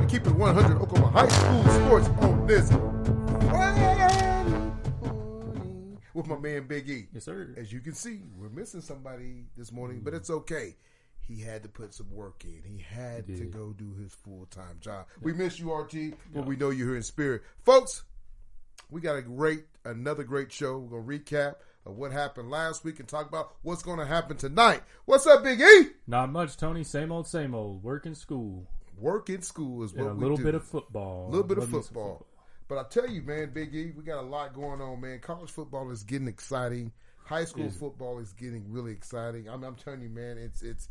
Keep It 100 Oklahoma High School Sports on this Friday morning with my man Big E. Yes, sir. As you can see, we're missing somebody this morning, but it's okay. He had to put some work in. He had to go do his full-time job. Yeah. We miss you, RT, but we know you're here in spirit. Folks, we got another great show. We're going to recap of what happened last week and talk about what's going to happen tonight. What's up, Big E? Not much, Tony. Same old, same old. Work in school. Work in school is what we do. A little bit of football. A little bit of football. But I tell you, man, Big E, we got a lot going on, man. College football is getting exciting. High school football is getting really exciting. I'm telling you, man, it's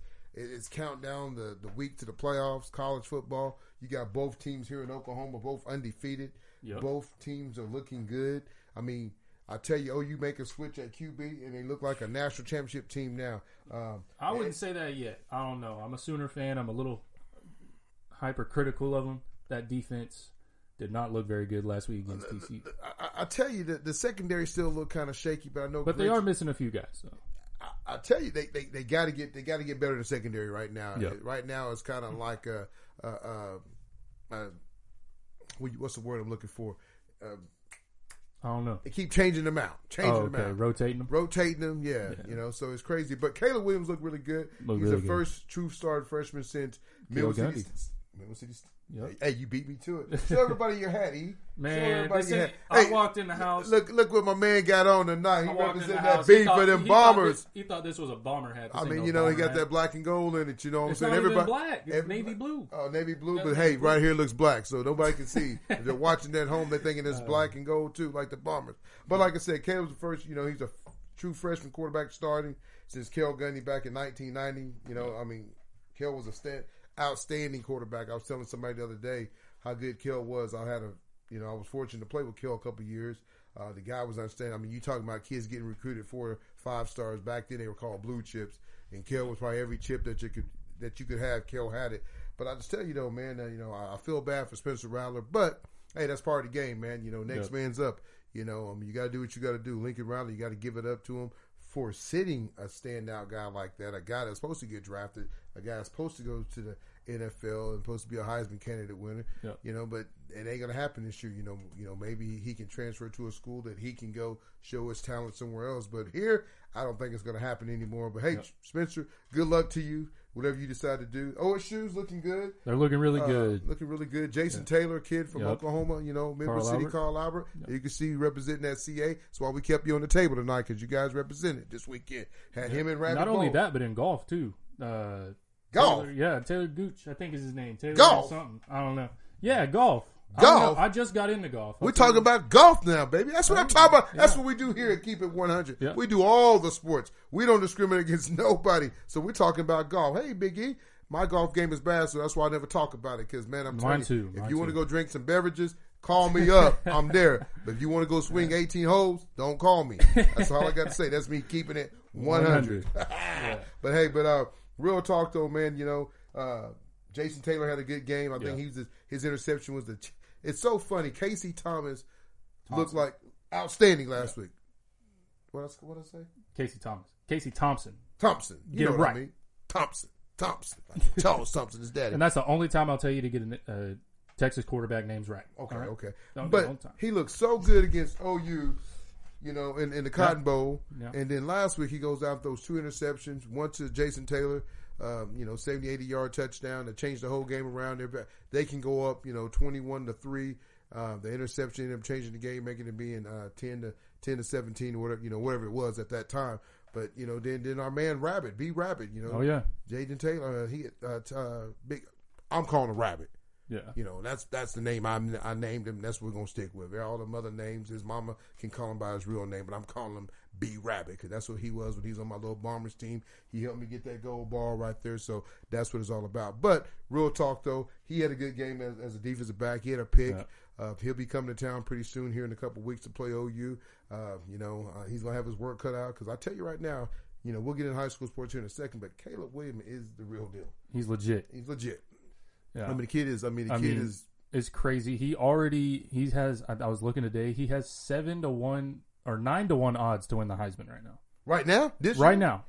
counting down the week to the playoffs. College football, you got both teams here in Oklahoma, both undefeated. Yep. Both teams are looking good. I mean, I tell you, OU make a switch at QB, and they look like a national championship team now. I wouldn't say that yet. I don't know. I'm a Sooner fan. I'm a little hypercritical of them. That defense did not look very good last week against TCU. I tell you that the secondary still look kind of shaky, but I know. But they are missing a few guys. So. I tell you, they got to get better in the secondary right now. Yep. Right now, it's kind of like what's the word I'm looking for? I don't know. They keep changing them out. Rotating them. Yeah. You know, so it's crazy. But Caleb Williams looked really good. He's the first true starting freshman since Middle City. Yep. Hey, you beat me to it. Show everybody your hat, E. Man, I walked in the house. Look what my man got on tonight. He represented that B for them Bombers. He thought this was a bomber hat. I mean, he got that black and gold in it. You know what I'm saying? It's not even black. It's navy blue. Oh, navy blue. But hey, right here looks black, so nobody can see. If they're watching at home, they're thinking it's black and gold too, like the Bombers. But like I said, Caleb's the first. He's a true freshman quarterback starting since Kel Gundy back in 1990. I mean, Kel was outstanding quarterback. I was telling somebody the other day how good Kel was. I was fortunate to play with Kel a couple of years. The guy was outstanding. I mean, you talking about kids getting recruited 4 or 5 stars. Back then they were called blue chips, and Kel was probably every chip that you could have. Kel had it. But I just tell you though, man, I feel bad for Spencer Rattler, but hey, that's part of the game, man. Next man's up. You got to do what you got to do. Lincoln Riley, you got to give it up to him for sitting a standout guy like that, a guy that's supposed to get drafted, a guy that's supposed to go to the NFL and supposed to be a Heisman candidate winner. Yep. But it ain't gonna happen this year. Maybe he can transfer to a school that he can go show his talent somewhere else. But here, I don't think it's gonna happen anymore. But hey, Spencer, good luck to you. Whatever you decide to do. OSU's looking good. They're looking really good. Looking really good. Jason Taylor, kid from Oklahoma, Midwest City, Carl Albert. Yep. You can see you representing that CA. That's why we kept you on the table tonight, because you guys represented this weekend. Had him and Rabbit Not only Bowl. that, but in golf too. Golf? Taylor Gooch, I think is his name. Taylor golf? Something. I don't know. Yeah, golf. Golf? I just got into golf. We're talking about golf now, baby. That's what I'm talking about. That's what we do here at Keep It 100. Yeah. We do all the sports. We don't discriminate against nobody. So we're talking about golf. Hey, Big E, my golf game is bad, so that's why I never talk about it. Because, man, I'm telling you, if you want to go drink some beverages, call me up. I'm there. But if you want to go swing 18 holes, don't call me. That's all I got to say. That's me keeping it 100. But, hey, real talk, though, man, Jason Taylor had a good game. I think his interception was it's so funny. Casey Thomas looked like outstanding last week. What I say? Casey Thompson. You know what I mean? Thompson. Charles Thompson is daddy. And that's the only time I'll tell you to get a Texas quarterback names right. Okay. But he looked so good against OU, in the Cotton Bowl. Yeah. And then last week he goes out those 2 interceptions, one to Jason Taylor, 70, 80-yard touchdown that changed the whole game around. They can go up, 21-3. The interception ended up changing the game, making it being 10 to 17 or whatever, whatever it was at that time. But then our man Rabbit, B Rabbit, Oh yeah, Jaden Taylor, big. I'm calling him Rabbit. Yeah, that's the name I named him. That's what we're gonna stick with. All the other names, his mama can call him by his real name, but I'm calling him B Rabbit because that's what he was when he was on my little Bombers team. He helped me get that gold ball right there, so that's what it's all about. But real talk though, he had a good game as a defensive back. He had a pick. Yeah. He'll be coming to town pretty soon here in a couple of weeks to play OU. He's gonna have his work cut out because I tell you right now, we'll get in high school sports here in a second, but Caleb Williams is the real deal. He's legit. Yeah. The kid is. It's crazy. He has. I was looking today. He has 7-1 or 9-1 odds to win the Heisman right now. Right now?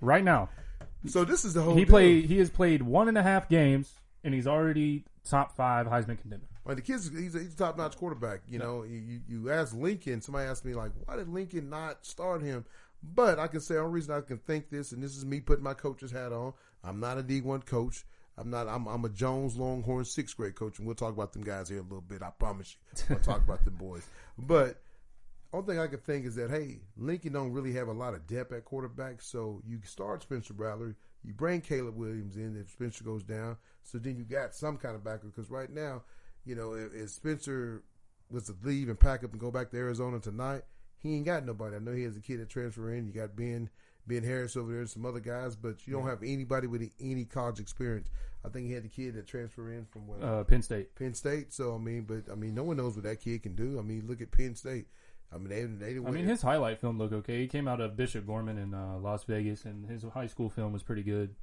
Right now. So this is the whole. He has played 1.5 games and he's already top 5 Heisman contender. Like the kid's, he's a top-notch quarterback. You know, you ask Lincoln. Somebody asked me like, why did Lincoln not start him? But I can say the only reason I can think this, and this is me putting my coach's hat on. I'm not a D1 coach. I'm a Jones Longhorn 6th grade coach, and we'll talk about them guys here a little bit. I promise you, we'll talk about them boys. But only thing I can think is that, hey, Lincoln don't really have a lot of depth at quarterback, so you start Spencer Rattler, you bring Caleb Williams in if Spencer goes down, so then you got some kind of backup. Because right now, you know, if Spencer was to leave and pack up and go back to Arizona tonight, he ain't got nobody. I know he has a kid that transfer in. You got Ben Harris over there and some other guys, but you don't have anybody with any college experience. I think he had the kid that transferred in from what? Penn State. Penn State. So no one knows what that kid can do. I mean, look at Penn State. I mean, they didn't. I mean, his highlight film looked okay. He came out of Bishop Gorman in Las Vegas, and his high school film was pretty good.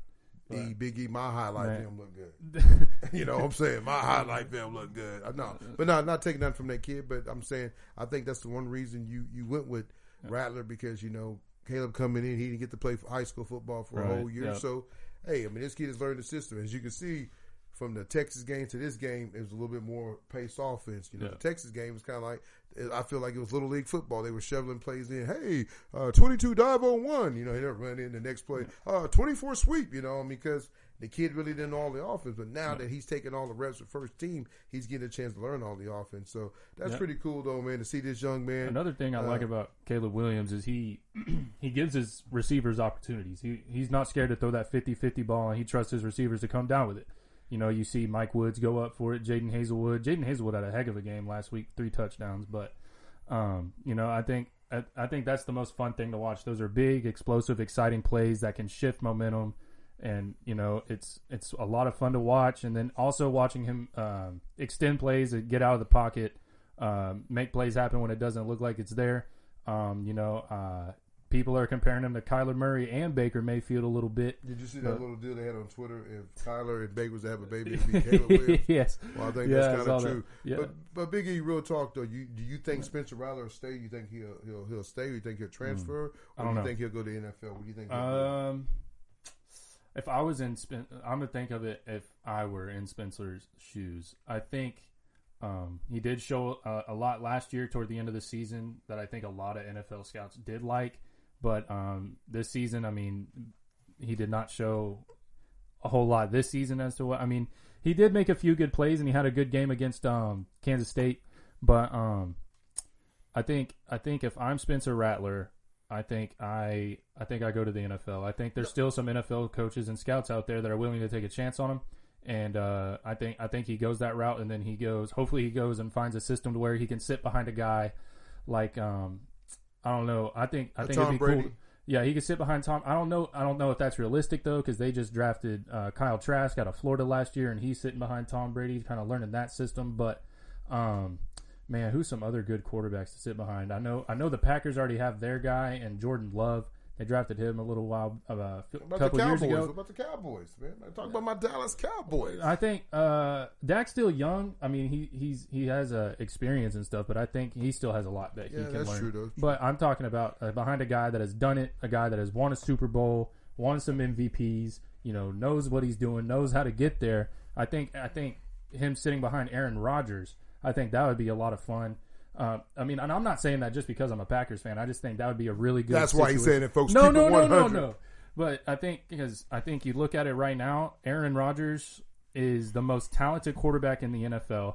Big E, my highlight film looked good. You know what I'm saying? My highlight film looked good. Not taking nothing from that kid, but I'm saying I think that's the one reason you went with Rattler, because, you know, Caleb coming in, he didn't get to play high school football for a whole year. Yep. So, hey, I mean, this kid has learned the system. As you can see, from the Texas game to this game, it was a little bit more paced offense. You know, the Texas game was kind of like, I feel like it was Little League football. They were shoveling plays in. Hey, 22 dive on 1. You know, they'll run in the next play. 24 sweep, you know, because the kid really didn't know all the offense. But now that he's taking all the reps with first team, he's getting a chance to learn all the offense. So that's pretty cool, though, man, to see this young man. Another thing I like about Caleb Williams is he gives his receivers opportunities. He's not scared to throw that 50-50 ball, and he trusts his receivers to come down with it. You know, you see Mike Woods go up for it, Jaden Hazelwood had a heck of a game last week, 3 touchdowns. But, you know, I think that's the most fun thing to watch. Those are big, explosive, exciting plays that can shift momentum. And, you know, it's a lot of fun to watch. And then also watching him extend plays, get out of the pocket, make plays happen when it doesn't look like it's there. You know, people are comparing him to Kyler Murray and Baker Mayfield a little bit. Did you see that little deal they had on Twitter? If Kyler and Baker was to have a baby, it'd be Caleb Williams. Yes. Well, I think that's kind of true. Yeah. But Big E, real talk though, do you think Spencer Rattler will stay? You think he'll stay? Or you think he'll transfer? Or do you think he'll go to the NFL? What do you think? If I was I'm gonna think of it if I were in Spencer's shoes. I think he did show a lot last year toward the end of the season that I think a lot of NFL scouts did like. But this season, I mean, he did not show a whole lot this season as to what. I mean, he did make a few good plays, and he had a good game against Kansas State. But I think if I'm Spencer Rattler, I think I go to the NFL. I think there's still some NFL coaches and scouts out there that are willing to take a chance on him. And I think he goes that route, and then hopefully he goes and finds a system to where he can sit behind a guy like I don't know. I think it'd be Brady. cool. Yeah, he could sit behind Tom. I don't know if that's realistic though, because they just drafted Kyle Trask out of Florida last year, and he's sitting behind Tom Brady, kind of learning that system. But man, who's some other good quarterbacks to sit behind? I know the Packers already have their guy, and Jordan Love. They drafted him a little while, a couple years ago. What about the Cowboys, man? I talk about my Dallas Cowboys. I think Dak's still young. I mean, he has experience and stuff, but I think he still has a lot that he can that's learn. True, though. But I'm talking about behind a guy that has done it, a guy that has won a Super Bowl, won some MVPs. You know, knows what he's doing, knows how to get there. I think him sitting behind Aaron Rodgers, I think that would be a lot of fun. I mean, and I'm not saying that just because I'm a Packers fan. I just think that would be a really good. That's why he's saying it, folks. No. But I think you look at it right now, Aaron Rodgers is the most talented quarterback in the NFL.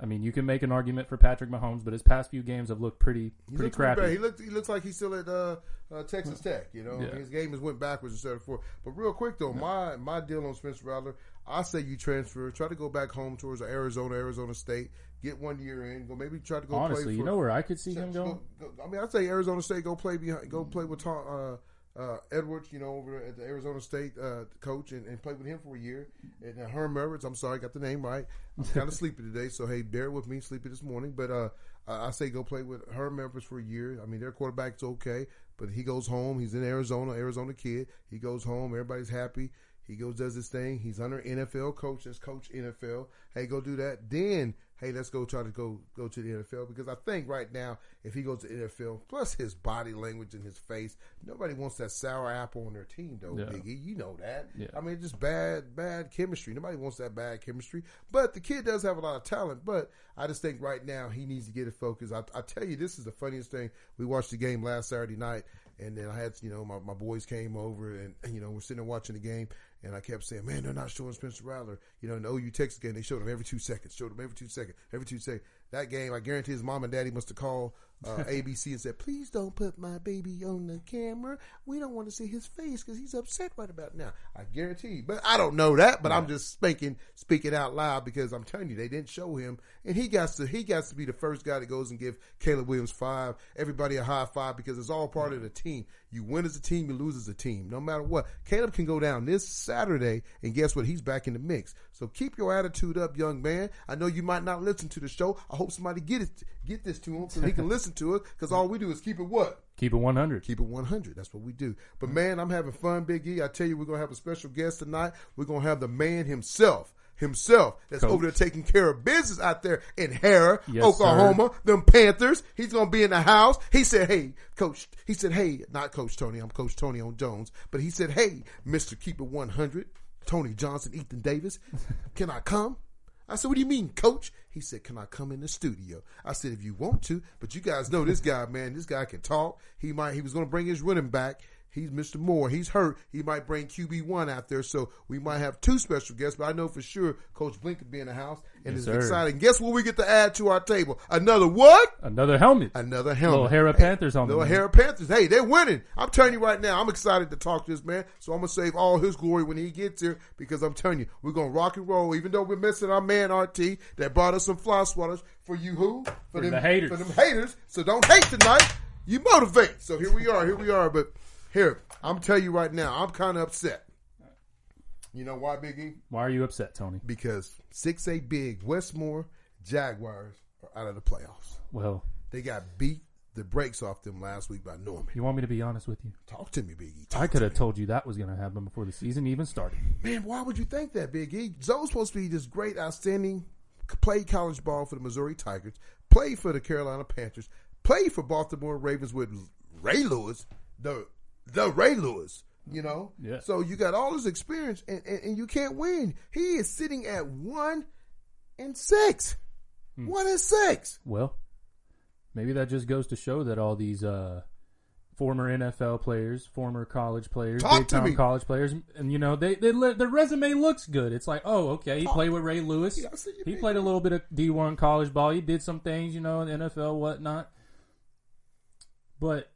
I mean, you can make an argument for Patrick Mahomes, but his past few games have looked pretty crappy. He looks like he's still at Texas Tech. You know, his game has went backwards instead of forward. But real quick though, my deal on Spencer Rattler, I say you transfer, try to go back home towards Arizona State, get 1 year in, play. Honestly, you know where I could see him going? I mean, I'd say Arizona State, go play with Tom Edwards, you know, over at the Arizona State coach, and play with him for a year. And Herm Edwards, I'm sorry, I got the name right. I'm kind of sleepy today, so hey, bear with me, sleepy this morning. But I say go play with Herm Edwards for a year. I mean, their quarterback's okay, but he goes home. He's in Arizona kid. He goes home. Everybody's happy. He goes, does his thing. He's under NFL coach. That's coach NFL. Hey, go do that. Then, hey, let's go try to go to the NFL, because I think right now, if he goes to the NFL, plus his body language and his face, nobody wants that sour apple on their team, though, Yeah. Biggie. You know that. Yeah. I mean, just bad chemistry. Nobody wants that bad chemistry. But the kid does have a lot of talent. But I just think right now he needs to get it focused. I tell you, this is the funniest thing. We watched the game last Saturday night, and then I had, my boys came over, and, we're sitting there watching the game. And I kept saying, man, they're not showing Spencer Rattler. In the OU Texas game, they showed him every 2 seconds. That game, I guarantee his mom and daddy must have called ABC and said, please don't put my baby on the camera. We don't want to see his face because he's upset right about now. I guarantee you. But I don't know that. But I'm just speaking out loud, because I'm telling you, they didn't show him. And he got to be the first guy that goes and give Caleb Williams 5, everybody a high five, because it's all part of the team. You win as a team, you lose as a team. No matter what. Caleb can go down this Saturday, and guess what? He's back in the mix. So keep your attitude up, young man. I know you might not listen to the show. I hope somebody get this to him so he can listen to it, because all we do is keep it what? Keep it 100. Keep it 100. That's what we do. But, man, I'm having fun, Big E. I tell you, we're going to have a special guest tonight. We're going to have the man himself that's Coach. over there taking care of business out there in Harrah, Yes, Oklahoma, sir. them Panthers. He's going to be in the house. He said, hey, Coach. He said, hey, not Coach Tony. I'm Coach Tony on Jones. But he said, hey, Mr. Keep It 100, Tony Johnson, Ethan Davis, can I come? I said, what do you mean, Coach? He said, can I come in the studio? I said, if you want to, but you guys know this guy, man. This guy can talk. He was going to bring his running back. He's Mr. Moore. He's hurt. He might bring QB1 out there, so we might have 2 special guests. But I know for sure Coach Bliek could be in the house, and Yes, it's sir. exciting. Guess what we get to add to our table? Another what? Another helmet. Another helmet. Little Harrah Panthers on Little the Harrah Panthers. Hey, they're winning. I'm telling you right now, I'm excited to talk to this man. So I'm going to save all his glory when he gets here, because I'm telling you, we're going to rock and roll. Even though we're missing our man, RT, that brought us some fly swatters for you who? For the haters. For them haters. So don't hate tonight. You motivate. So here we are. But here, I'm telling you right now, I'm kind of upset. You know why, Big E? Why are you upset, Tony? Because 6A Big Westmore Jaguars are out of the playoffs. Well, They got beat the brakes off them last week by Norman. you want me to be honest with you? Talk to me, Big E. I could have told you that was going to happen before the season even started. Man, why would you think that, Big E? Zoe's supposed to be this great, outstanding, played college ball for the Missouri Tigers, played for the Carolina Panthers, played for Baltimore Ravens with Ray Lewis, the Ray Lewis, Yeah. So you got all this experience, and you can't win. He is sitting at 1-6. 1-6. Well, maybe that just goes to show that all these former NFL players, former college players, Talk big to time me. college players, and their resume looks good. It's like, oh, okay, he played with Ray Lewis. Yeah, I see you, He Big played E. a little bit of D1 college ball. He did some things, in the NFL, whatnot. But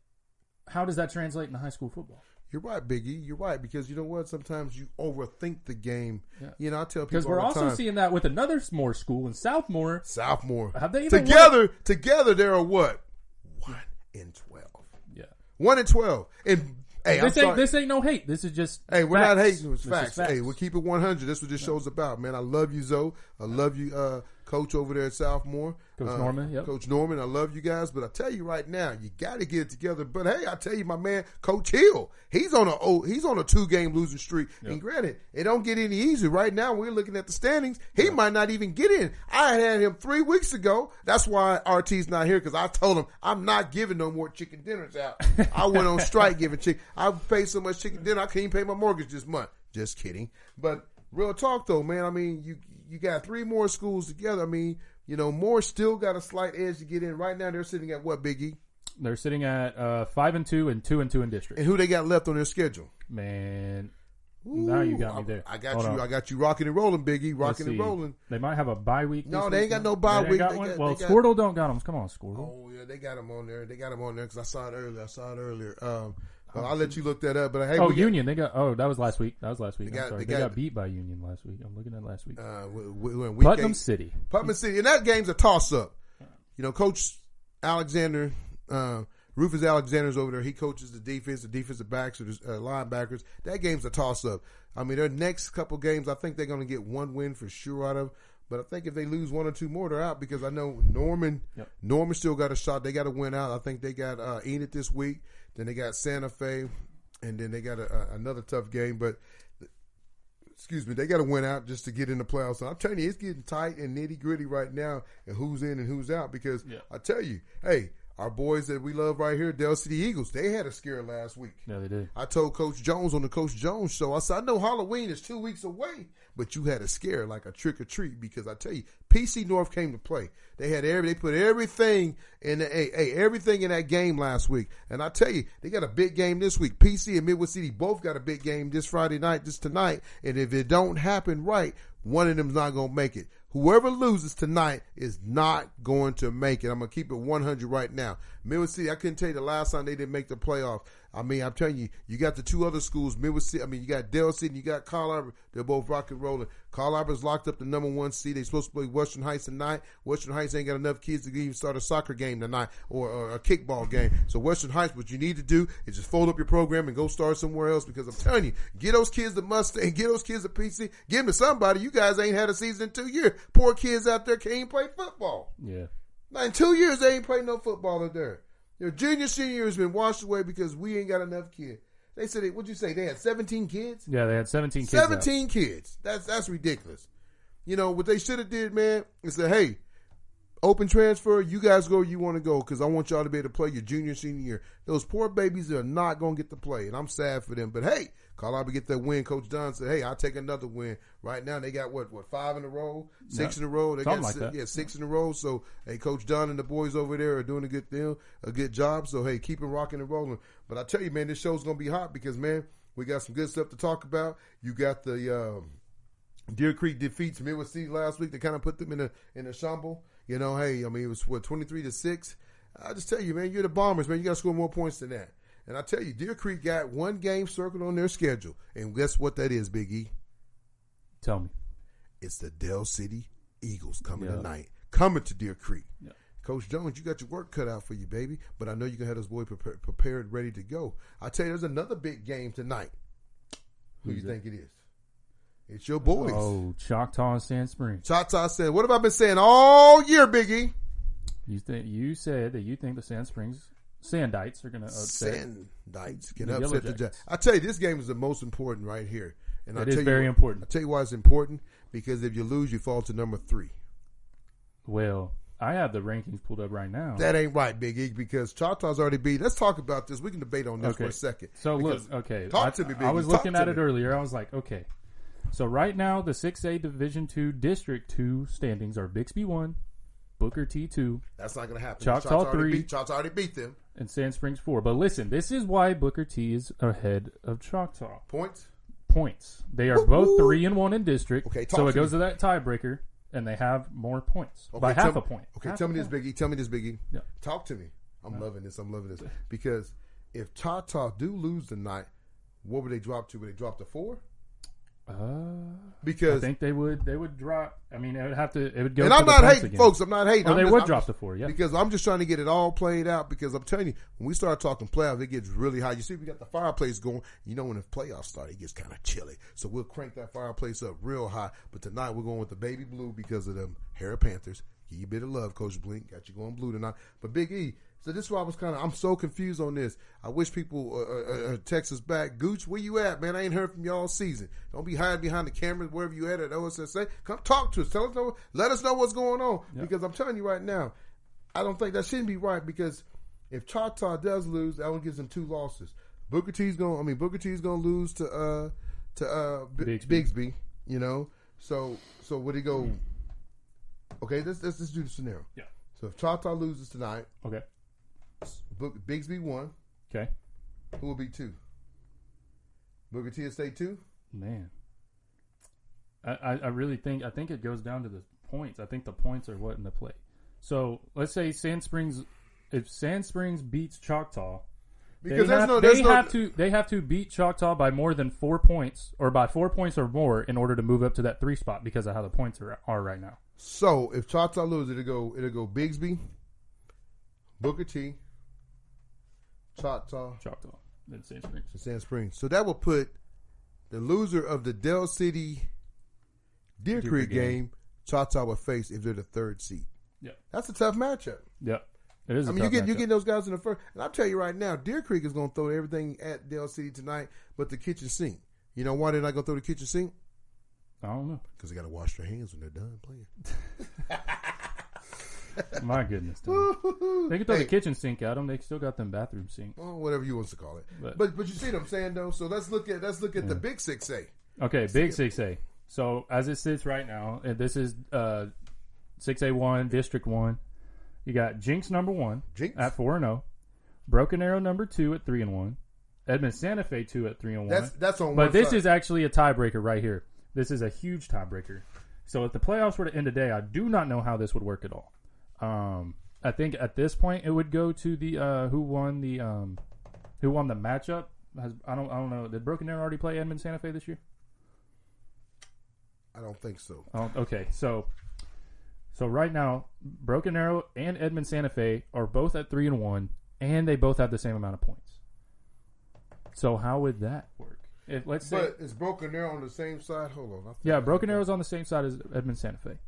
how does that translate into high school football? You're right, Big E. You're right, because you know what? Sometimes you overthink the game. Yeah. I tell people Because we're all the also time, seeing that with another more school in Southmore. Southmore. Have they even Together, there are what? 1-12. Yeah. 1-12. And hey, This ain't no hate. This is just Hey, we're facts. not hating. It's This is facts. Hey, we'll keep it 100. That's what this show's about, man. I love you, Zoe. I love you, Coach over there at Sophomore. Coach Norman, yep. Coach Norman, I love you guys. But I tell you right now, you got to get it together. But hey, I tell you, my man, Coach Hill, he's on a 2-game losing streak. Yep. And granted, it don't get any easier. Right now, we're looking at the standings. He might not even get in. I had him 3 weeks ago. That's why RT's not here, because I told him I'm not giving no more chicken dinners out. I went on strike giving chicken. I paid so much chicken dinner, I couldn't even pay my mortgage this month. Just kidding. But real talk, though, man. I mean, you got 3 more schools together. I mean, Moore still got a slight edge to get in. Right now, they're sitting at what, Big E? They're sitting at 5-2 and 2-2 in district. And who they got left on their schedule? Man, Ooh, now you got me there. I got Hold you. on. I got you rocking and rolling, Big E. Let's Rocking and see. rolling. They might have a bye week. No, this they ain't week. got no bye They week. got They one? got- Well, they got- Squirtle don't got them. Come on, Squirtle. Oh, yeah, they got him on there. They got him on there because I saw it earlier. I'll let you look that up. But hey, Union. That was last week. That was last week. They got- I'm sorry. they They got- got beat by Union last week. I'm looking at last week. we're in week Putnam 8. City. Putnam City. And that game's a toss-up. Coach Alexander, Rufus Alexander's over there. He coaches the defensive backs, or the linebackers. That game's a toss-up. I mean, their next couple games, I think they're going to get one win for sure out of. But I think if they lose 1 or 2 more, they're out, because I know Norman still got a shot. They got to win out. I think they got Enid this week. Then they got Santa Fe. And then they got another tough game. But excuse me, they got to win out just to get in the playoffs. And I'm telling you, it's getting tight and nitty gritty right now, and who's in and who's out. Because I tell you, hey, our boys that we love right here, Dell City Eagles, they had a scare last week. Yeah, they did. I told Coach Jones on the Coach Jones show, I said, I know Halloween is 2 weeks away, but you had a scare like a trick or treat, because I tell you, PC North came to play. They put everything in everything in that game last week. And I tell you, they got a big game this week. PC and Midwest City both got a big game this Friday night, this tonight. And if it don't happen right, one of them's not going to make it. Whoever loses tonight is not going to make it. I'm going to keep it 100 right now. Midwest City, I couldn't tell you the last time they didn't make the playoff. I mean, I'm telling you, you got the two other schools, Midwest City. I mean, you got Dell City and you got Carl Albert. They're both rock and rolling. Carl Albert's locked up the number 1 seed. They're supposed to play Western Heights tonight. Western Heights ain't got enough kids to even start a soccer game tonight or a kickball game. So Western Heights, what you need to do is just fold up your program and go start somewhere else, because I'm telling you, get those kids to Mustang, get those kids to PC, give them to somebody. You guys ain't had a season in 2 years. Poor kids out there can't even play football. Yeah. Now, in 2 years, they ain't played no football in there. Your junior, senior has been washed away because we ain't got enough kids. They said, what'd you say? They had 17 kids? Yeah, they had 17 kids. 17 kids. That's ridiculous. You know, what they should have did, man, is say, hey, open transfer, you guys go where you want to go, because I want y'all to be able to play your junior, senior year. Those poor babies are not going to get to play, and I'm sad for them. But, hey, Carl Albert get that win. Coach Dunn said, hey, I'll take another win. Right now, they got, what 5 in a row? 6 in a row? They Something got like that. Yeah, 6 in a row. So, hey, Coach Dunn and the boys over there are doing a good job. So, hey, keep it rocking and rolling. But I tell you, man, this show's going to be hot because, man, we got some good stuff to talk about. You got the Deer Creek defeats Midwest City last week. They kind of put them in a shamble. You know, hey, I mean, it was, 23-6? I just tell you, man, you're the Bombers, man. You got to score more points than that. And I tell you, Deer Creek got one game circled on their schedule. And guess what that is, Big E? Tell me. It's the Dell City Eagles coming tonight. Coming to Deer Creek. Yeah. Coach Jones, you got your work cut out for you, baby. But I know you're going to have those boys prepared, ready to go. I tell you, there's another big game tonight. Who do you think it is? It's your boys. Oh, Choctaw and Sand Springs. Choctaw said, what have I been saying all year, Big E? You said that you think the Sand Springs Sandites are going to upset. Sandites can upset the Jags. I tell you, this game is the most important right here. And it is very important. I'll tell you why it's important. Because if you lose, you fall to number 3. Well, I have the rankings pulled up right now. That ain't right, Big E, because Choctaw's already beat. Let's talk about this. We can debate on this for a second. So look, okay. Talk to me, Big E. I was looking at it earlier. I was like, okay. So right now, the 6A Division II District 2 standings are Bixby 1, Booker T 2. That's not going to happen. Choctaw 3. Choctaw already beat them. And Sand Springs 4. But listen, this is why Booker T is ahead of Choctaw. Points. They are both 3-1 in district. Okay, so it goes to that tiebreaker, and they have more points by half a point. Okay, tell me this, Big E. Tell me this, Big E. Yeah. Talk to me. I'm loving this. Because if Choctaw do lose tonight, what would they drop to? Would they drop to 4? Because I think they would drop. I mean, it would go. And I'm not hating, again. Folks. I'm not hating. Or they would drop to 4, yeah. Because I'm just trying to get it all played out. Because I'm telling you, when we start talking playoffs, it gets really hot. You see, we got the fireplace going. You know, when the playoffs start, it gets kind of chilly. So we'll crank that fireplace up real high. But tonight we're going with the baby blue because of them Harrah Panthers. Give you a bit of love, Coach Bliek. Got you going blue tonight. But Big E. So this is why I'm so confused on this. I wish people text us back. Gooch, where you at, man? I ain't heard from you all season. Don't be hiding behind the cameras wherever you at OSSA. Come talk to us. Let us know what's going on. Yep. Because I'm telling you right now, I don't think that shouldn't be right, because if Choctaw does lose, that one gives them 2 losses. Booker T's gonna lose to Bixby, you know. So would he go? Okay, let's just do the scenario. Yeah. So if Choctaw loses tonight, okay. Bigsby 1. Okay. Who will be 2? Booker T will stay 2? Man. I really think it goes down to the points. I think the points are what in the play. So let's say if Sand Springs beats Choctaw, because they have to beat Choctaw by more than 4 points, or by 4 points or more, in order to move up to that 3 spot because of how the points are right now. So if Choctaw loses, it'll go Bigsby, Booker T, Choctaw, then Sand Springs. Sand Springs. So that will put the loser of the Dell City Deer Creek game, Choctaw will face if they're the 3rd seed. Yeah, that's a tough matchup. Yeah, it is. I mean, you get those guys in the first, and I'll tell you right now, Deer Creek is going to throw everything at Dell City tonight, but the kitchen sink. You know why they're not going to throw the kitchen sink? I don't know. Because they got to wash their hands when they're done playing. My goodness, Tom. They can throw the kitchen sink at them. They still got them bathroom sinks. Oh, whatever you want to call it. But you see what I'm saying though. So let's look at the big 6A. Okay, big 6A. So as it sits right now, and this is 6A1, District 1. You got Jinx number 1 at 4-0, Broken Arrow number 2 at 3-1, Edmond Santa Fe 2 at 3-1. That's on. But this is actually a tiebreaker right here. This is a huge tiebreaker. So if the playoffs were to end today, I do not know how this would work at all. I think at this point it would go to the who won the matchup. I don't know. Did Broken Arrow already play Edmond Santa Fe this year? I don't think so. Oh, okay, so right now, Broken Arrow and Edmond Santa Fe are both at 3-1, and they both have the same amount of points. So how would that work? Let's say, but is Broken Arrow on the same side? Hold on. Yeah, Broken Arrow's on the same side as Edmond Santa Fe. Let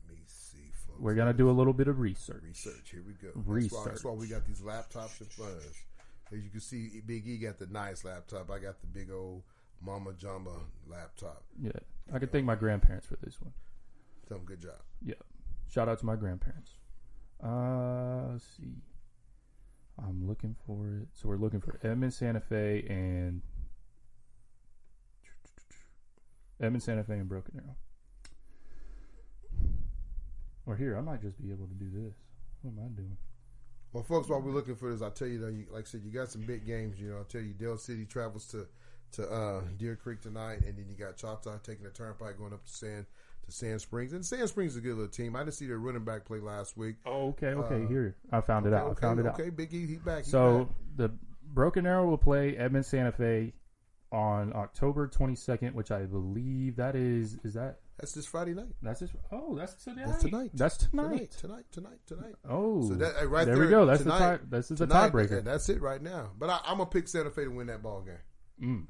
me see, folks. We're gonna do a little bit of research. Here we go. Research. That's why we got these laptops in front of us. As you can see, Big E got the nice laptop. I got the big old Mama Jamba laptop. Yeah, I could thank my grandparents for this one. Tell them good job. Yeah, shout out to my grandparents. Let's see. I'm looking for it. So we're looking for Edmond Santa Fe and Broken Arrow. Or here, I might just be able to do this. What am I doing? Well, folks, while we're looking for this, I'll tell you, like I said, you got some big games. I'll tell you, Dale City travels to Deer Creek tonight, and then you got Choctaw taking the turnpike going up to Sand Springs. And Sand Springs is a good little team. I didn't see their running back play last week. Oh, okay. Here, I found it out. Okay, Big E, he's back. The Broken Arrow will play Edmond Santa Fe on October 22nd, which I believe that is that. That's this Friday night. That's today. That's tonight. Tonight. Oh, so that right there we go. That's tonight, this is the tiebreaker. That's it right now. But I'm gonna pick Santa Fe to win that ball game.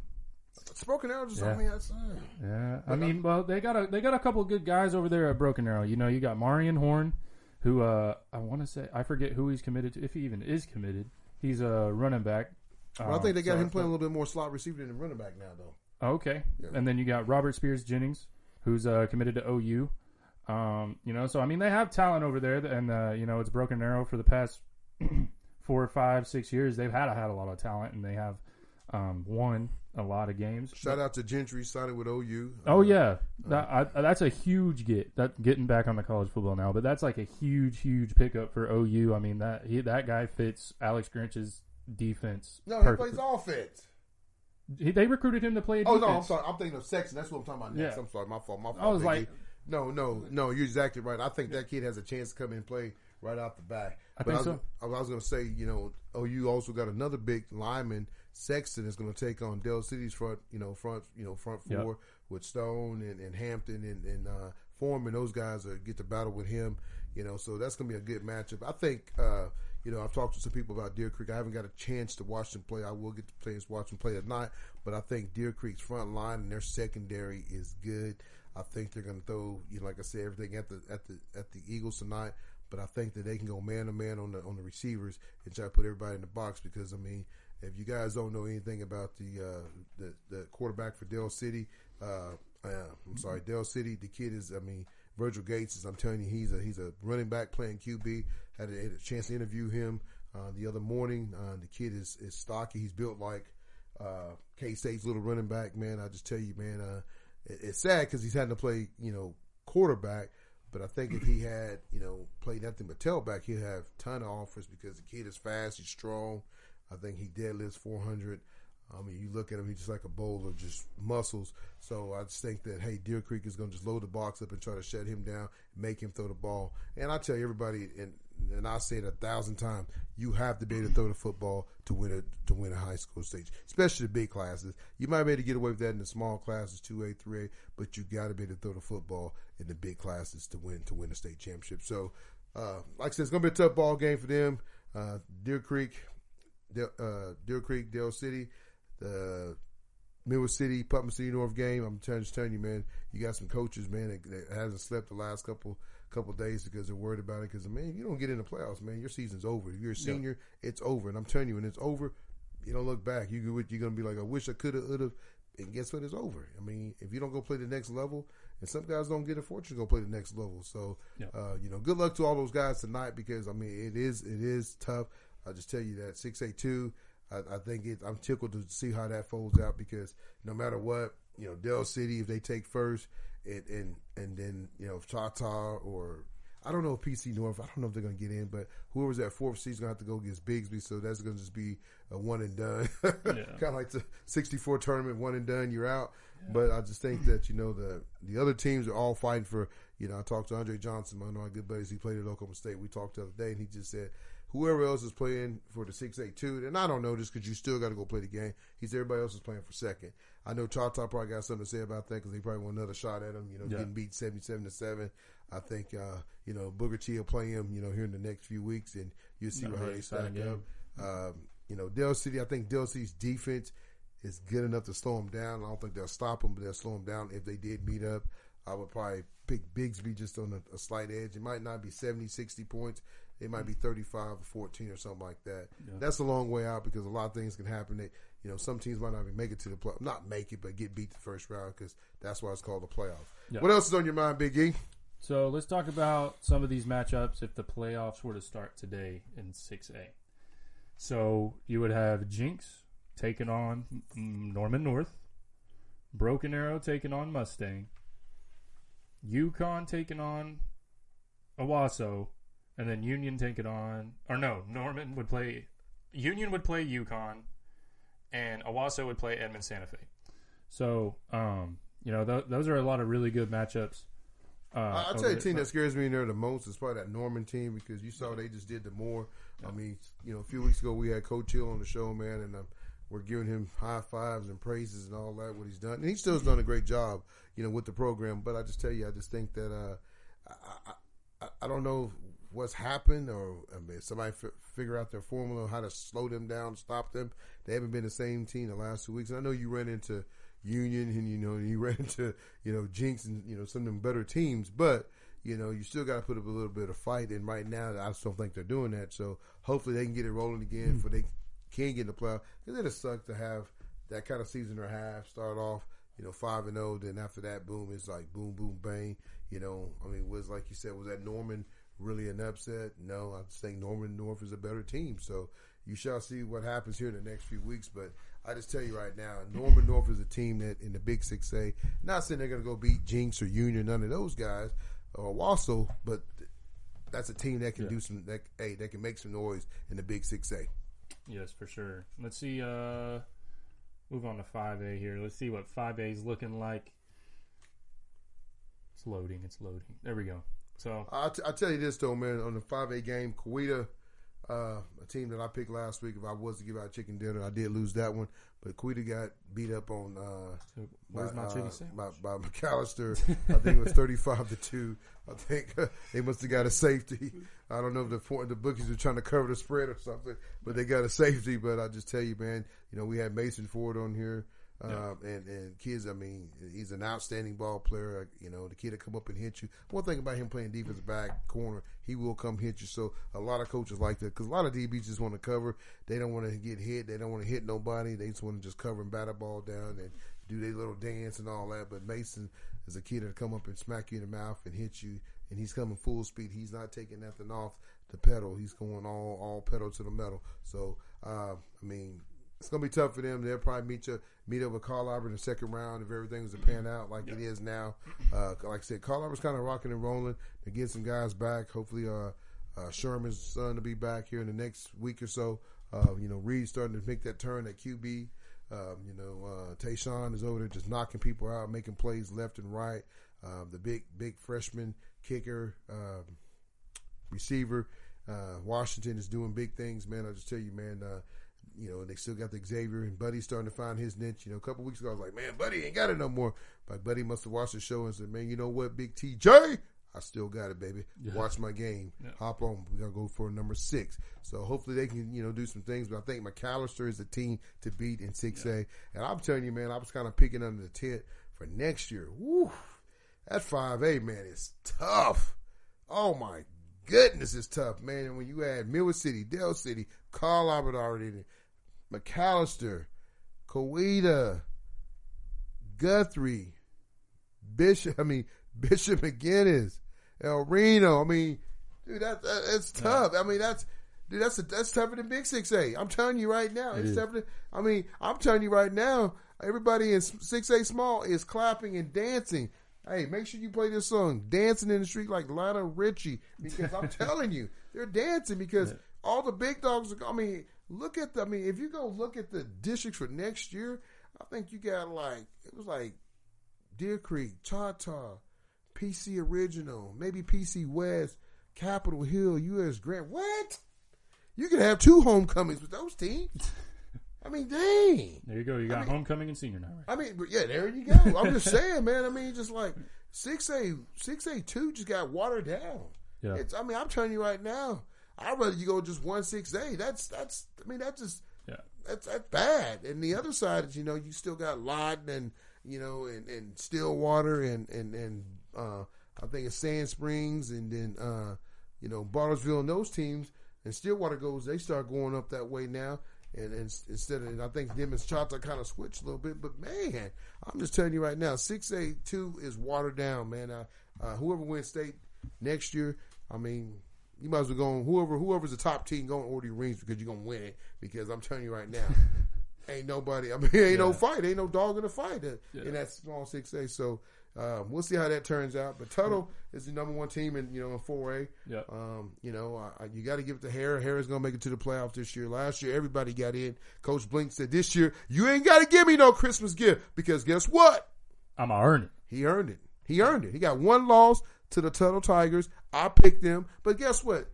Broken Arrow just on me outside. Yeah, I mean, well, they got a couple of good guys over there at Broken Arrow. You got Marion Horn, who I want to say, I forget who he's committed to, if he even is committed. He's a running back. Well, I think they got him playing a little bit more slot receiver than running back now, though. Okay, yeah. And then you got Robert Spears Jennings, who's committed to OU. So I mean, they have talent over there, and it's Broken Arrow for the past 4, 5, 6 years. They've had a lot of talent, and they have won a lot of games. Shout out to Gentry signing with OU. Oh yeah, that's a huge getting back on the college football now. But that's like a huge pickup for OU. I mean that guy fits Alex Grinch's defense. No, he plays offense. They recruited him to play defense. Oh no, I'm sorry. I'm thinking of Sexton. That's what I'm talking about next. Yeah. I'm sorry. My fault. I was like, no. You're exactly right. I think that kid has a chance to come in and play right off the bat. I think so. I was going to say, OU also got another big lineman. Sexton is going to take on Dell City's front four with Stone and Hampton and Foreman. Those guys get to battle with him. So that's going to be a good matchup. I think. I've talked to some people about Deer Creek. I haven't got a chance to watch them play. I will get to watch them play tonight. But I think Deer Creek's front line and their secondary is good. I think they're going to throw, like I said, everything at the Eagles tonight. But I think that they can go man to man on the receivers and try to put everybody in the box. Because I mean, if you guys don't know anything about the quarterback for Dell City, Dell City, the kid is, Virgil Gates is. I'm telling you, he's a running back playing QB. Had a chance to interview him the other morning. The kid is stocky. He's built like K-State's little running back. Man, I just tell you, man, it's sad because he's had to play, quarterback. But I think if he had, played nothing but tailback, he'd have a ton of offers because the kid is fast. He's strong. I think he deadlifts 400. You look at him, he's just like a bowl of just muscles. So I just think that, hey, Deer Creek is going to just load the box up and try to shut him down, make him throw the ball. And I tell everybody, and I say it 1,000 times, you have to be able to throw the football to win a high school stage, especially the big classes. You might be able to get away with that in the small classes, 2A, 3A, but you got to be able to throw the football in the big classes to win a state championship. So, like I said, it's going to be a tough ball game for them. Deer Creek, Dale City. The Midwest City, Putnam City North game. I'm just telling you, man, you got some coaches, man, that hasn't slept the last couple days because they're worried about it. Because, man, you don't get in the playoffs, man, your season's over. If you're a senior, it's over. And I'm telling you, when it's over, you don't look back. You're going to be like, I wish I could have, and guess what? It's over. I mean, if you don't go play the next level, and some guys don't get a fortune to go play the next level. So, good luck to all those guys tonight because, I mean, it is tough. I'll just tell you that 6A2, I think I'm tickled to see how that folds out because no matter what, Del City, if they take first, and then, if Tata or I don't know if PC North, I don't know if they're going to get in, but whoever's at fourth seed is going to have to go against Bigsby, so that's going to just be a one and done. Kind of like the 64 tournament, one and done, you're out. Yeah. But I just think that, the other teams are all fighting for, I talked to Andre Johnson, one of my good buddies, he played at Oklahoma State. We talked the other day, and he just said, whoever else is playing for the 6A2, and I don't know just because you still got to go play the game. He said everybody else is playing for second. I know Tata probably got something to say about that because they probably want another shot at him, getting beat 77-7. I think, Booker T will play him, here in the next few weeks, and you'll see how they stack up. Del City, I think Del City's defense is good enough to slow them down. I don't think they'll stop them, but they'll slow them down if they did meet up. I would probably pick Bigsby just on a slight edge. It might not be 70, 60 points. It might be 35-14 or something like that. Yeah. That's a long way out because a lot of things can happen. That, some teams might not even make it to the play, not make it, but get beat the first round because that's why it's called the playoffs. Yeah. What else is on your mind, Big E? So let's talk about some of these matchups if the playoffs were to start today in 6A. So you would have Jinx taking on Norman North, Broken Arrow taking on Mustang, UConn taking on Owasso, and then Union taking on, Union would play UConn, and Owasso would play Edmond Santa Fe. So, those are a lot of really good matchups. I'll tell you the team that scares me in there the most is probably that Norman team because you saw they just did the more. Yeah. I mean, a few weeks ago we had Coach Hill on the show, man, and we're giving him high fives and praises and all that, what he's done. And he still has done a great job, with the program. But I just tell you, I just think that I don't know what's happened or somebody figure out their formula, how to slow them down, stop them. They haven't been the same team the last 2 weeks. And I know you ran into Union and, you ran into, Jinx and, some of them better teams. But, you still got to put up a little bit of fight. And right now, I just don't think they're doing that. So hopefully they can get it rolling again before they can get in the playoff. Because it'll suck to have that kind of season or half, start off, 5-0. Then after that, boom, it's like boom, boom, bang. Was like you said, was that Norman really an upset? No, I just think Norman North is a better team. So you shall see what happens here in the next few weeks. But I just tell you right now, Norman North is a team that in the Big 6A, not saying they're going to go beat Jinx or Union, none of those guys, or Wasso, but that's a team that can do some, that can make some noise in the Big 6A. Yes, for sure. Let's see, move on to 5A here. Let's see what 5A is looking like. It's loading. There we go. So I'll tell you this, though, man. On the 5A game, Coweta, a team that I picked last week, if I was to give out chicken dinner, I did lose that one. But Coweta got beat up on by McAllister. I think it was 35-2. I think they must have got a safety. I don't know if the bookies were trying to cover the spread or something, but they got a safety. But I just tell you, man, we had Mason Ford on here. And kids, I mean, he's an outstanding ball player. The kid that come up and hit you. One thing about him playing defensive back corner, he will come hit you. So a lot of coaches like that because a lot of DBs just want to cover. They don't want to get hit. They don't want to hit nobody. They just want to just cover and bat a ball down and do their little dance and all that. But Mason is a kid that come up and smack you in the mouth and hit you, and he's coming full speed. He's not taking nothing off the pedal. He's going all pedal to the metal. So it's going to be tough for them. They'll probably meet up with Carl Albert in the second round if everything was to pan out like it is now. Like I said, Carl Albert's kind of rocking and rolling. They're getting some guys back. Hopefully Sherman's son to be back here in the next week or so. Reed's starting to make that turn at QB. Tayshawn is over there just knocking people out, making plays left and right. The big freshman kicker, receiver, Washington is doing big things, man. I'll just tell you, man, they still got the Xavier, and Buddy's starting to find his niche. A couple weeks ago, I was like, man, Buddy ain't got it no more. But Buddy must have watched the show and said, man, you know what, Big TJ? I still got it, baby. Yeah. Watch my game. Yeah. Hop on. We're going to go for number 6. So hopefully they can, do some things. But I think McAllister is the team to beat in 6A. Yeah. And I'm telling you, man, I was kind of picking under the tent for next year. Woo! That 5A, man, is tough. Oh, my goodness, it's tough, man. And when you add Millwood City, Del City, Carl Albert already in it, McAllister, Coweta, Guthrie, Bishop McGinnis, El Reno. I mean, dude, that's tough. I mean, that's tougher than Big 6A. I'm telling you right now, it's tougher. I'm telling you right now, everybody in 6A small is clapping and dancing. Hey, make sure you play this song, "Dancing in the Street" like Lionel Richie, because I'm telling you, they're dancing because all the big dogs are. If you go look at the districts for next year, I think you got Deer Creek, Choctaw, PC Original, maybe PC West, Capitol Hill, US Grant. What? You could have 2 homecomings with those teams. I mean, dang. There you go. You got homecoming and senior night. Right? There you go. I'm just saying, man. Just like 6A2 just got watered down. Yeah. I'm telling you right now, I'd rather you go just 1-6A. That's bad. And the other side is, you still got Lawton and Stillwater and I think it's Sand Springs and then Bartlesville and those teams. And Stillwater they start going up that way now. And instead of, I think them and Choctaw kind of switched a little bit. But, man, I'm just telling you right now, 6A2 is watered down, man. Whoever wins state next year, you might as well go on. Whoever's the top team, go and order your rings because you're going to win it. Because I'm telling you right now, ain't nobody, no fight. Ain't no dog in the fight in that small 6A. So, we'll see how that turns out. But Tuttle is the number 1 team in 4A. Yeah. You got to give it to Harrah. Harrah's going to make it to the playoffs this year. Last year, everybody got in. Coach Bliek said this year, you ain't got to give me no Christmas gift because guess what? I'm going to earn it. He earned it. He got 1 loss to the Tuttle Tigers. I picked them. But guess what?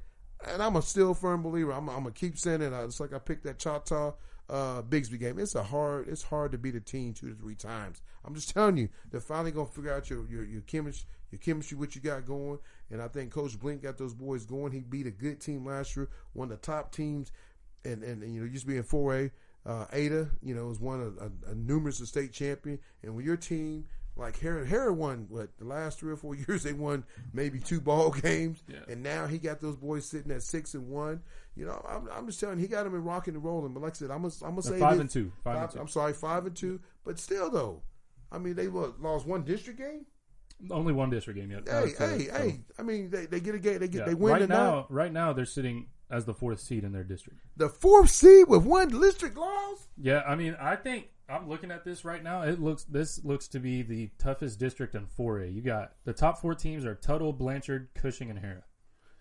And I'm a still firm believer. I'm going to keep saying it. It's like I picked that Choctaw Bigsby game. It's hard to beat a team 2 to 3 times. I'm just telling you, they're finally gonna figure out your chemistry, what you got going. And I think Coach Bliek got those boys going. He beat a good team last year, one of the top teams, and used to be in 4A. Ada, was one a numerous state champion. And when your team like Harrah won the last 3 or 4 years, they won maybe 2 ball games, and now he got those boys sitting at 6-1. I'm just telling you, he got them in rocking and rolling. But like I said, I'm gonna say 5-2. I'm sorry, 5-2. But still, though, they lost 1 district game. Only 1 district game yet. Hey. They get a game. They win Right now, they're sitting as the 4th seed in their district. The 4th seed with 1 district loss. Yeah, I think I'm looking at this right now. This looks to be the toughest district in 4A. You got the top 4 teams are Tuttle, Blanchard, Cushing, and Harrah.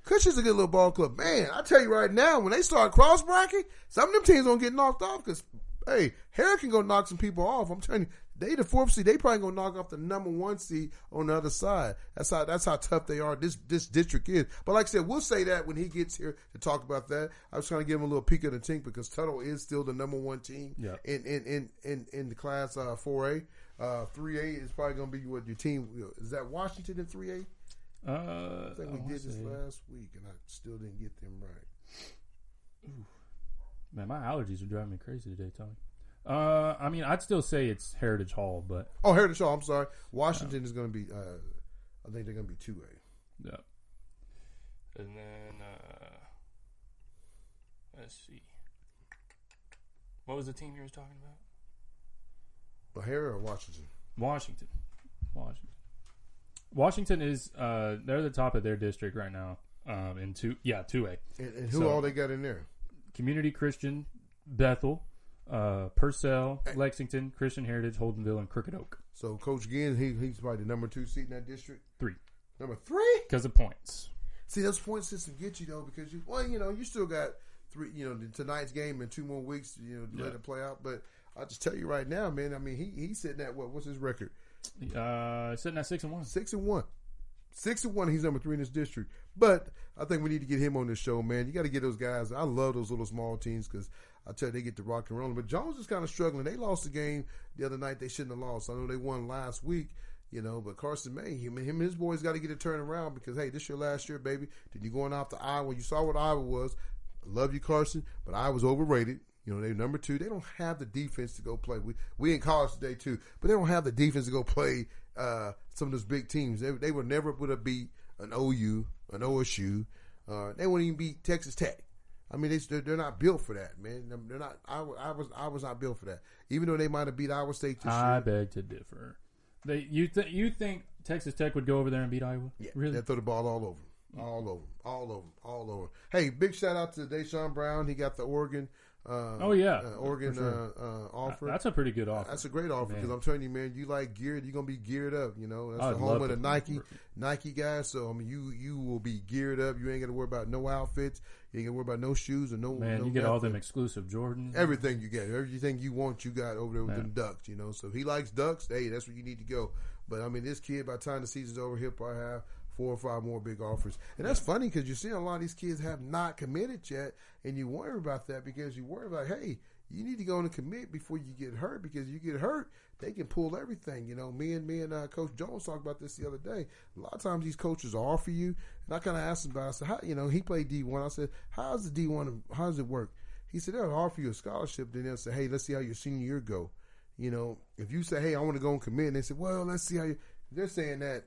Cushing's a good little ball club. Man, I tell you right now, when they start cross bracket, some of them teams don't get knocked off because, hey, Harrah can go knock some people off. I'm telling you, they the 4th seed. They probably gonna knock off the number 1 seed on the other side. That's how tough they are. This district is. But like I said, we'll say that when he gets here to talk about that. I was trying to give him a little peek of the tink because Tuttle is still the number 1 team in the class 4A. 3A is probably gonna be what your team is. That Washington in 3A? I think we did this last week, and I still didn't get them right. Ooh. Man, my allergies are driving me crazy today, Tony. I'd still say it's Heritage Hall, but Heritage Hall. I'm sorry, Washington is going to be. I think they're going to be 2A. Yeah. And then let's see. What was the team you were talking about? Harrah or Washington? Washington is they're the top of their district right now. In 2A. And who all they got in there? Community Christian, Bethel, Purcell, Lexington, Christian Heritage, Holdenville, and Crooked Oak. So Coach Ginn, he's probably the number 2 seed in that district. 3. Number 3 because of points. See, those point system get you though because you still got 3. Tonight's game in 2 more weeks. To let it play out. But I'll just tell you right now, man. He's sitting at what? What's his record? Sitting at 6-1. 6-1. 6-1. He's number 3 in this district. But I think we need to get him on this show, man. You got to get those guys. I love those little small teams because I tell you, they get to rock and roll. But Jones is kind of struggling. They lost the game the other night. They shouldn't have lost. I know they won last week, but Carson May, him and his boys got to get it turned around because, hey, this your last year, baby. Then you going off to Iowa. You saw what Iowa was. I love you, Carson, but Iowa's overrated. They're number 2. They don't have the defense to go play. We in college today, too, but they don't have the defense to go play some of those big teams. They were never would have beat an OU, an OSU. They wouldn't even beat Texas Tech. I mean, they're not built for that, man. They're not. I was not built for that. Even though they might have beat Iowa State this year. I beg to differ. You think Texas Tech would go over there and beat Iowa? Yeah, really? They throw the ball all over. Hey, big shout out to Deshaun Brown. He got the Oregon. Oregon sure. offer. That's a pretty good offer. That's a great offer because I'm telling you, man, you like geared, you're gonna be geared up. You know, that's I'd the home of the Nike guys. So I mean, you will be geared up. You ain't got to worry about no outfits. You ain't got to worry about no shoes or no. Man, no you get nothing. all them exclusive Jordans. Everything you get, everything you want, you got over there with them Ducks. You know, so if he likes Ducks, hey, that's where you need to go. But I mean, this kid, by the time the season's over, he'll probably have 4 or 5 more big offers. And that's funny because you're seeing a lot of these kids have not committed yet, and you worry about that because you worry about, hey, you need to go and commit before you get hurt because you get hurt, they can pull everything. You know, me and Coach Jones talked about this the other day. A lot of times these coaches offer you, and I kind of asked him about it. I said, how, you know, he played D1. I said, how's the D1, how does it work? He said, they'll offer you a scholarship, then they'll say, hey, let's see how your senior year go. You know, if you say, hey, I want to go and commit, and they say, well, let's see how you, they're saying that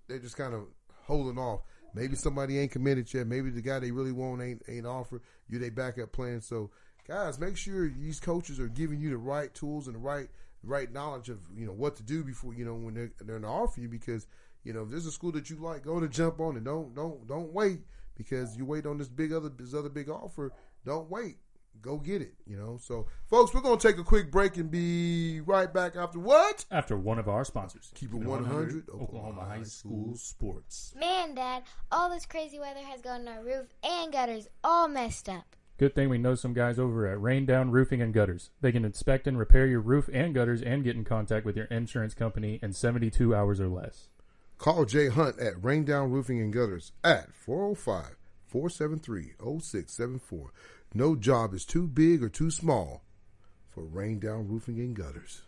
they're just kind of holding off. Maybe somebody ain't committed yet. Maybe the guy they really want ain't offered. You they backup plan. So, guys, make sure these coaches are giving you the right tools and the right knowledge of, you know, what to do before, you know, when they're going to offer you because, you know, if there's a school that you like, go to jump on and don't wait because you wait on this other big offer. Don't wait. Go get it, you know. So, folks, we're going to take a quick break and be right back after what? After one of our sponsors. Keep it 100 Oklahoma High School Sports. Man, Dad, all this crazy weather has gotten our roof and gutters all messed up. Good thing we know some guys over at Rain Down Roofing and Gutters. They can inspect and repair your roof and gutters and get in contact with your insurance company in 72 hours or less. Call Jay Hunt at Rain Down Roofing and Gutters at 405-473-0674. No job is too big or too small for Rain Down Roofing and Gutters.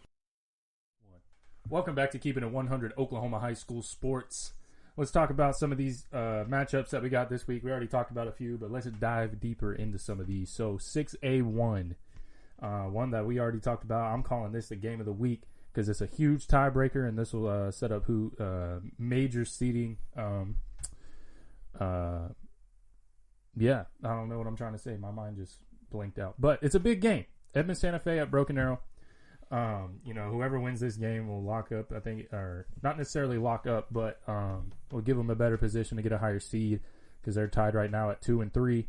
Welcome back to Keeping It 100 Oklahoma High School Sports. Let's talk about some of these matchups that we got this week. We already talked about a few, but let's dive deeper into some of these. So 6A1, one that we already talked about. I'm calling this the game of the week because it's a huge tiebreaker, and this will set up who major seeding. Yeah, I don't know what I'm trying to say. My mind just blinked out. But it's a big game. Edmond Santa Fe at Broken Arrow. You know, whoever wins this game will lock up, I think, or not necessarily lock up, but will give them a better position to get a higher seed because they're tied right now at 2 and 3.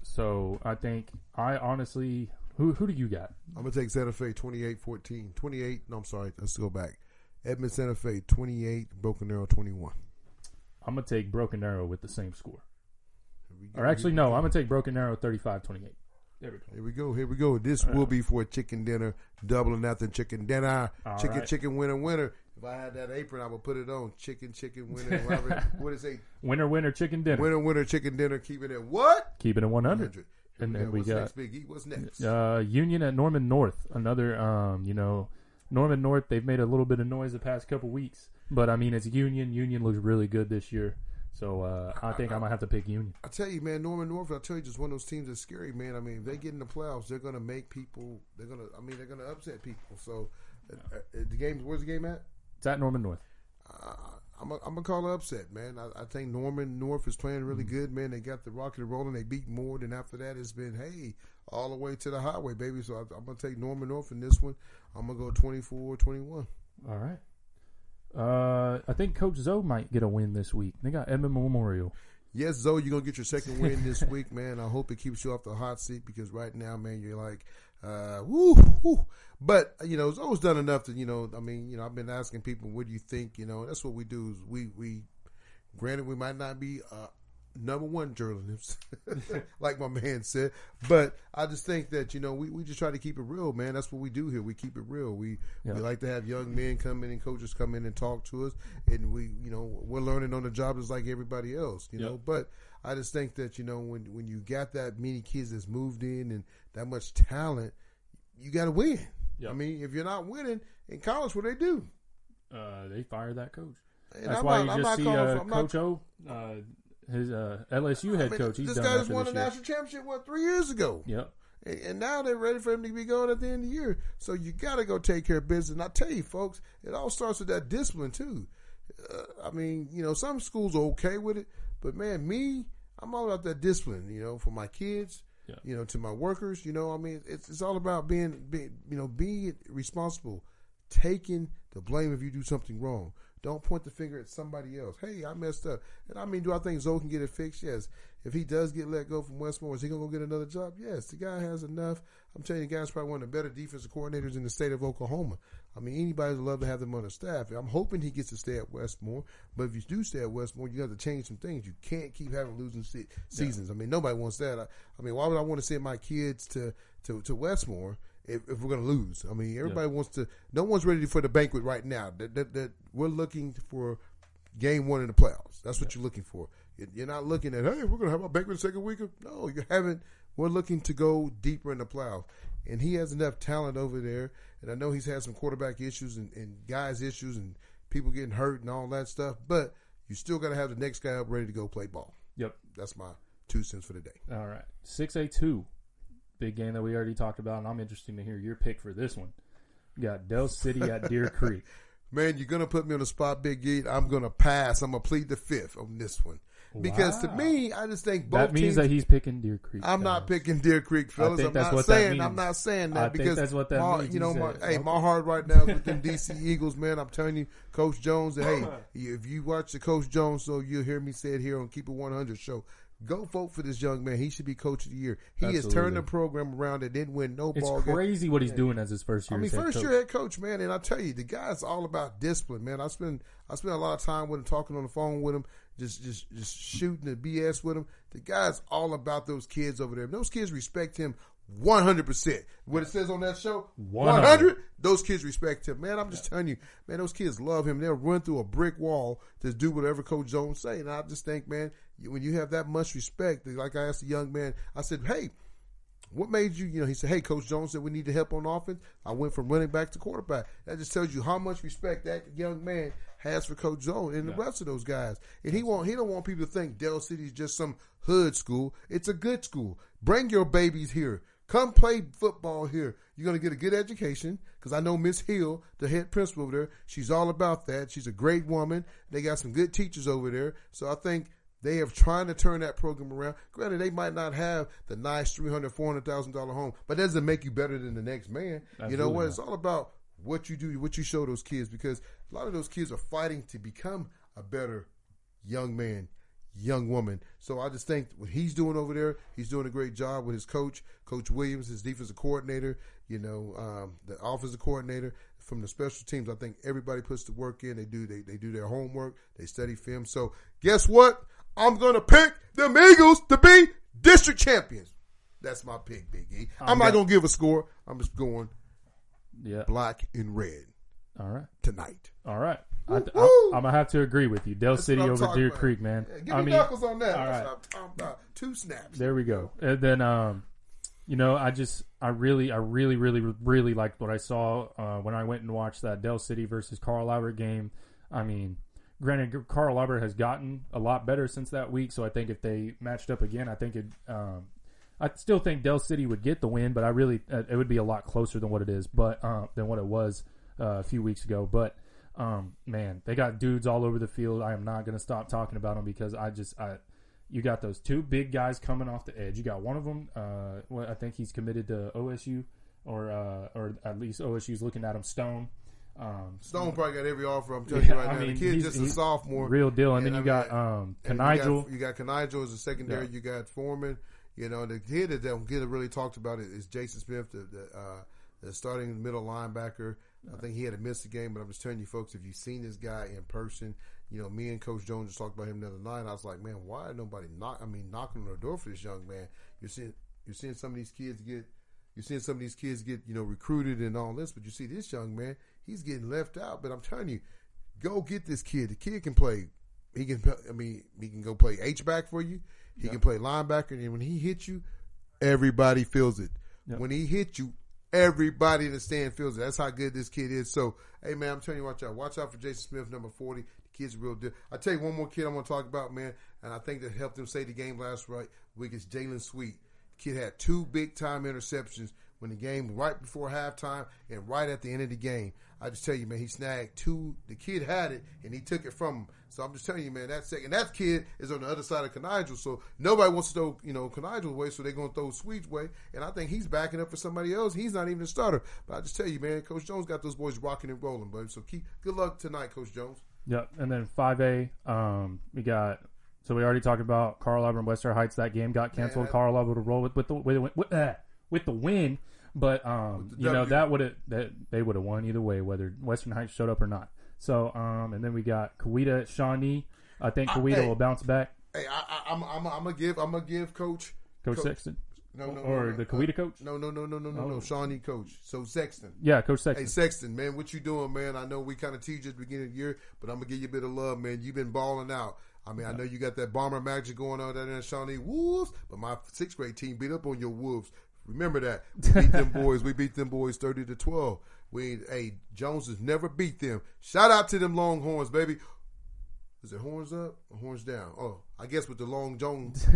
So I think I honestly, who do you got? I'm going to take Santa Fe 28-14. 28, no, I'm sorry. Let's go back. Edmond Santa Fe 28, Broken Arrow 21. I'm going to take Broken Arrow with the same score. Or actually, no, I'm going to take Broken Arrow 35-28. There we go. Here we go. This will be for a chicken dinner, double or nothing chicken dinner. Chicken, winner. If I had that apron, I would put it on. Chicken, winner. What is it? Winner, chicken dinner. Winner, chicken dinner. Keep it at what? Keep it at 100. And then we got next, Big E? What's next? Union at Norman North. Another, Norman North, they've made a little bit of noise the past couple weeks. But, I mean, it's Union. Union looks really good this year. So, I think I might have to pick Union. I tell you, man, Norman North, I tell you, just one of those teams that's scary, man. I mean, if they get in the playoffs, they're going to make people, they're going to upset people. So, where's the game at? It's at Norman North. I'm going to call it upset, man. I think Norman North is playing really good, man. They got the rocket rolling. They beat Moore. And after that, it's been, hey, all the way to the highway, baby. So, I'm going to take Norman North in this one. I'm going to go 24-21. All right. I think Coach Zoe might get a win this week. They got Edmond Memorial. Yes, Zoe, you're going to get your second win this week, man. I hope it keeps you off the hot seat because right now, man, you're like, woo. But, Zoe's done enough to, I've been asking people, what do you think? That's what we do is we granted, we might not be number one journalists, like my man said, but I just think that, we just try to keep it real, man. That's what we do here. We keep it real. We like to have young men come in and coaches come in and talk to us, and we're learning on the job just like everybody else, but I just think that, when you got that many kids that's moved in and that much talent, you got to win. Yep. I mean, if you're not winning in college, what do they do? They fire that coach. And that's why you just see Coach O, his LSU head coach. He's this done guy just won a national championship 3 years ago. Yep. And now they're ready for him to be going at the end of the year. So you got to go take care of business. And I tell you, folks, it all starts with that discipline too. Some schools are okay with it, but man, I'm all about that discipline, for my kids, to my workers, I mean, it's all about being responsible, taking the blame if you do something wrong. Don't point the finger at somebody else. Hey, I messed up. And I mean, do I think Zoe can get it fixed? Yes. If he does get let go from Westmore, is he going to go get another job? Yes. The guy has enough. I'm telling you, the guy's probably one of the better defensive coordinators in the state of Oklahoma. I mean, anybody would love to have them on the staff. I'm hoping he gets to stay at Westmore. But if you do stay at Westmore, you have to change some things. You can't keep having losing seasons. Yeah. I mean, nobody wants that. I mean, why would I want to send my kids to Westmore if we're going to lose? I mean, everybody wants to. No one's ready for the banquet right now. That we're looking for game one in the playoffs. That's what you're looking for. You're not looking at, hey, we're going to have a banquet the second week. No, you haven't. We're looking to go deeper in the playoffs. And he has enough talent over there. And I know he's had some quarterback issues and guys issues and people getting hurt and all that stuff. But you still got to have the next guy up ready to go play ball. Yep. That's my 2 cents for the day. All right. 6A2. Big game that we already talked about. And I'm interested to hear your pick for this one. You got Del City at Deer Creek. Man, you're going to put me on the spot, Big E. I'm going to pass. I'm going to plead the fifth on this one. Because to me, I just think both that means teams, that he's picking Deer Creek. I'm not picking Deer Creek, fellas. I'm not saying that because that's what that means. My heart right now is with them DC Eagles, man. I'm telling you, Coach Jones. Hey, if you watch the Coach Jones show, you'll hear me say it here on Keep It 100 show. Go vote for this young man. He should be Coach of the Year. He has turned the program around and didn't win no ball game. It's crazy what he's doing as his first year. First year head coach, man. And I tell you, the guy's all about discipline, man. I spend a lot of time with him, talking on the phone with him, just shooting the BS with him. The guy's all about those kids over there. Those kids respect him 100%. What it says on that show, 100. Those kids respect him, man. I'm just telling you, man. Those kids love him. They'll run through a brick wall to do whatever Coach Jones say. And I just think, man, when you have that much respect, like I asked the young man, I said, hey, what made you, he said, hey, Coach Jones said we need the help on offense. I went from running back to quarterback. That just tells you how much respect that young man has for Coach Jones and the rest of those guys. And he don't want people to think Del City is just some hood school. It's a good school. Bring your babies here. Come play football here. You're going to get a good education because I know Miss Hill, the head principal over there, she's all about that. She's a great woman. They got some good teachers over there. So I think they have trying to turn that program around. Granted, they might not have the nice $300,000, $400,000 home, but that doesn't make you better than the next man. Absolutely. You know what? It's all about what you do, what you show those kids, because a lot of those kids are fighting to become a better young man, young woman. So I just think what he's doing over there, he's doing a great job with his coach, Coach Williams, his defensive coordinator, the offensive coordinator. From the special teams, I think everybody puts the work in. They do their homework. They study film. So guess what? I'm going to pick them Eagles to be district champions. That's my pick, Big E. I'm not going to give a score. I'm just going black and red. All right. Tonight. All right. I'm going to have to agree with you. That's City over Deer Creek, man. Yeah, give me knuckles on that. That's what I'm talking about. 2 snaps. There we go. And then, I really liked what I saw when I went and watched that Del City versus Carl Albert game. I mean, granted, Carl Albert has gotten a lot better since that week, so I think if they matched up again, I think I still think Del City would get the win, but it would be a lot closer than what it is, than what it was a few weeks ago. But man, they got dudes all over the field. I am not going to stop talking about them because you got those 2 big guys coming off the edge. You got one of them. I think he's committed to OSU, or at least OSU's looking at him. Stone. Stone probably got every offer. I'm telling you right now. The kid's just a sophomore, real deal. And then you got Canigel. You got Canigel as a secondary. Yeah. You got Foreman. The kid that really talked about it is Jason Smith, the starting middle linebacker. I think he had to miss the game, but I'm just telling you, folks, if you've seen this guy in person, me and Coach Jones just talked about him the other night. I was like, man, why nobody knocking on the door for this young man? You're seeing some of these kids get recruited and all this, but you see this young man, he's getting left out. But I'm telling you, go get this kid. The kid can play. He can go play H-back for you. He can play linebacker, and when he hits you, everybody feels it. Yep. When he hits you, everybody in the stand feels it. That's how good this kid is. So, hey, man, I'm telling you, watch out for Jason Smith, number 40. The kid's a real deal. I tell you one more kid I'm going to talk about, man, and I think that helped him say the game last week is Jalen Sweet. The kid had 2 big-time interceptions when the game right before halftime and right at the end of the game. I just tell you, man, he snagged 2. The kid had it, and he took it from him. So I'm just telling you, man, that kid is on the other side of Canigel. So nobody wants to throw, Canigel away, so they're going to throw Sweet's way. And I think he's backing up for somebody else. He's not even a starter. But I just tell you, man, Coach Jones got those boys rocking and rolling, buddy. So good luck tonight, Coach Jones. Yep. And then 5A, we got. So we already talked about Carl Albert and Western Heights. That game got canceled. Carl Albert would roll with the win. But they would have won either way, whether Western Heights showed up or not. So and then we got Coweta at Shawnee. I think Coweta will bounce back. Hey, I'm gonna give Coach Sexton. No, the Coweta coach. No, Shawnee coach. So Sexton. Yeah, Coach Sexton. Hey Sexton, man, what you doing, man? I know we kind of teased you at the beginning of the year, but I'm gonna give you a bit of love, man. You've been balling out. I mean, I know you got that bomber magic going on down there in Shawnee Wolves, but my 6th grade team beat up on your Wolves. Remember that. We beat them boys 30-12. Jones has never beat them. Shout out to them Longhorns, baby. Is it horns up or horns down? Oh, I guess with the long Jones.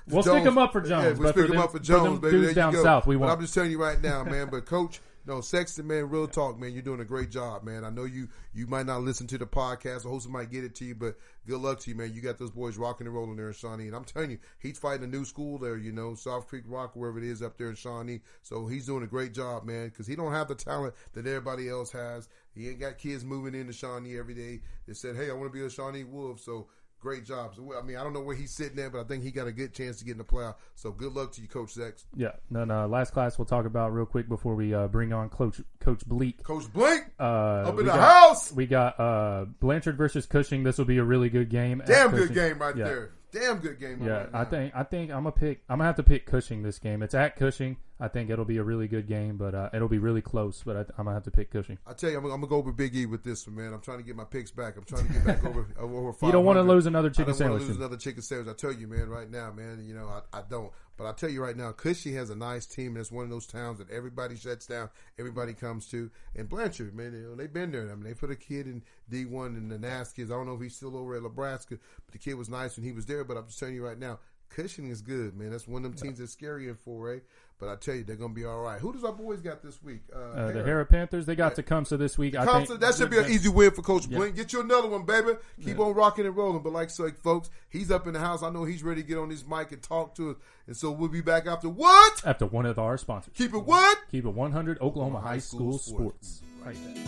We'll stick them up for Jones. Yeah, we'll stick them up for Jones, baby. There down you go. South, we but won't. I'm just telling you right now, man. But Coach, Sexton, man, real talk, man. You're doing a great job, man. I know you might not listen to the podcast. I hope somebody might get it to you, but good luck to you, man. You got those boys rocking and rolling there in Shawnee. And I'm telling you, he's fighting a new school there, South Creek Rock, wherever it is up there in Shawnee. So he's doing a great job, man, because he don't have the talent that everybody else has. He ain't got kids moving into Shawnee every day that said, hey, I want to be a Shawnee Wolf. So great job. So, I mean, I don't know where he's sitting at, but I think he got a good chance to get in the playoff. So good luck to you, Coach Sex. Yeah. Then last class we'll talk about real quick before we bring on Coach Bliek. Coach Bliek up in the house. house. We got Blanchard versus Cushing. This will be a really good game. Damn good game right there. Damn good game. Yeah, right I think I'm gonna have to pick Cushing this game. It's at Cushing. I think it'll be a really good game, but it'll be really close. But I'm gonna have to pick Cushing. I tell you, I'm gonna go over Big E with this one, man. I'm trying to get my picks back. I'm trying to get back over 500. You don't want to lose another chicken sandwich. I don't want to lose another chicken sandwich. I tell you, man, right now, man. I don't. But I tell you right now, Cushing has a nice team, and it's one of those towns that everybody shuts down, everybody comes to. And Blanchard, man, they've been there. I mean, they put a kid in D1 in the NAS kids. I don't know if he's still over at Nebraska, but the kid was nice when he was there. But I'm just telling you right now, Cushing is good, man. That's one of them teams that's scary in 4A. But I tell you, they're going to be all right. Who does our boys got this week? The Harrah Panthers, they got Tecumseh this week. That should be an easy win for Coach Bliek. Get you another one, baby. Keep on rocking and rolling. But like folks, he's up in the house. I know he's ready to get on his mic and talk to us. And so we'll be back after what? After one of our sponsors. Keep it what? Keep it 100 Oklahoma High School Sports. Right there.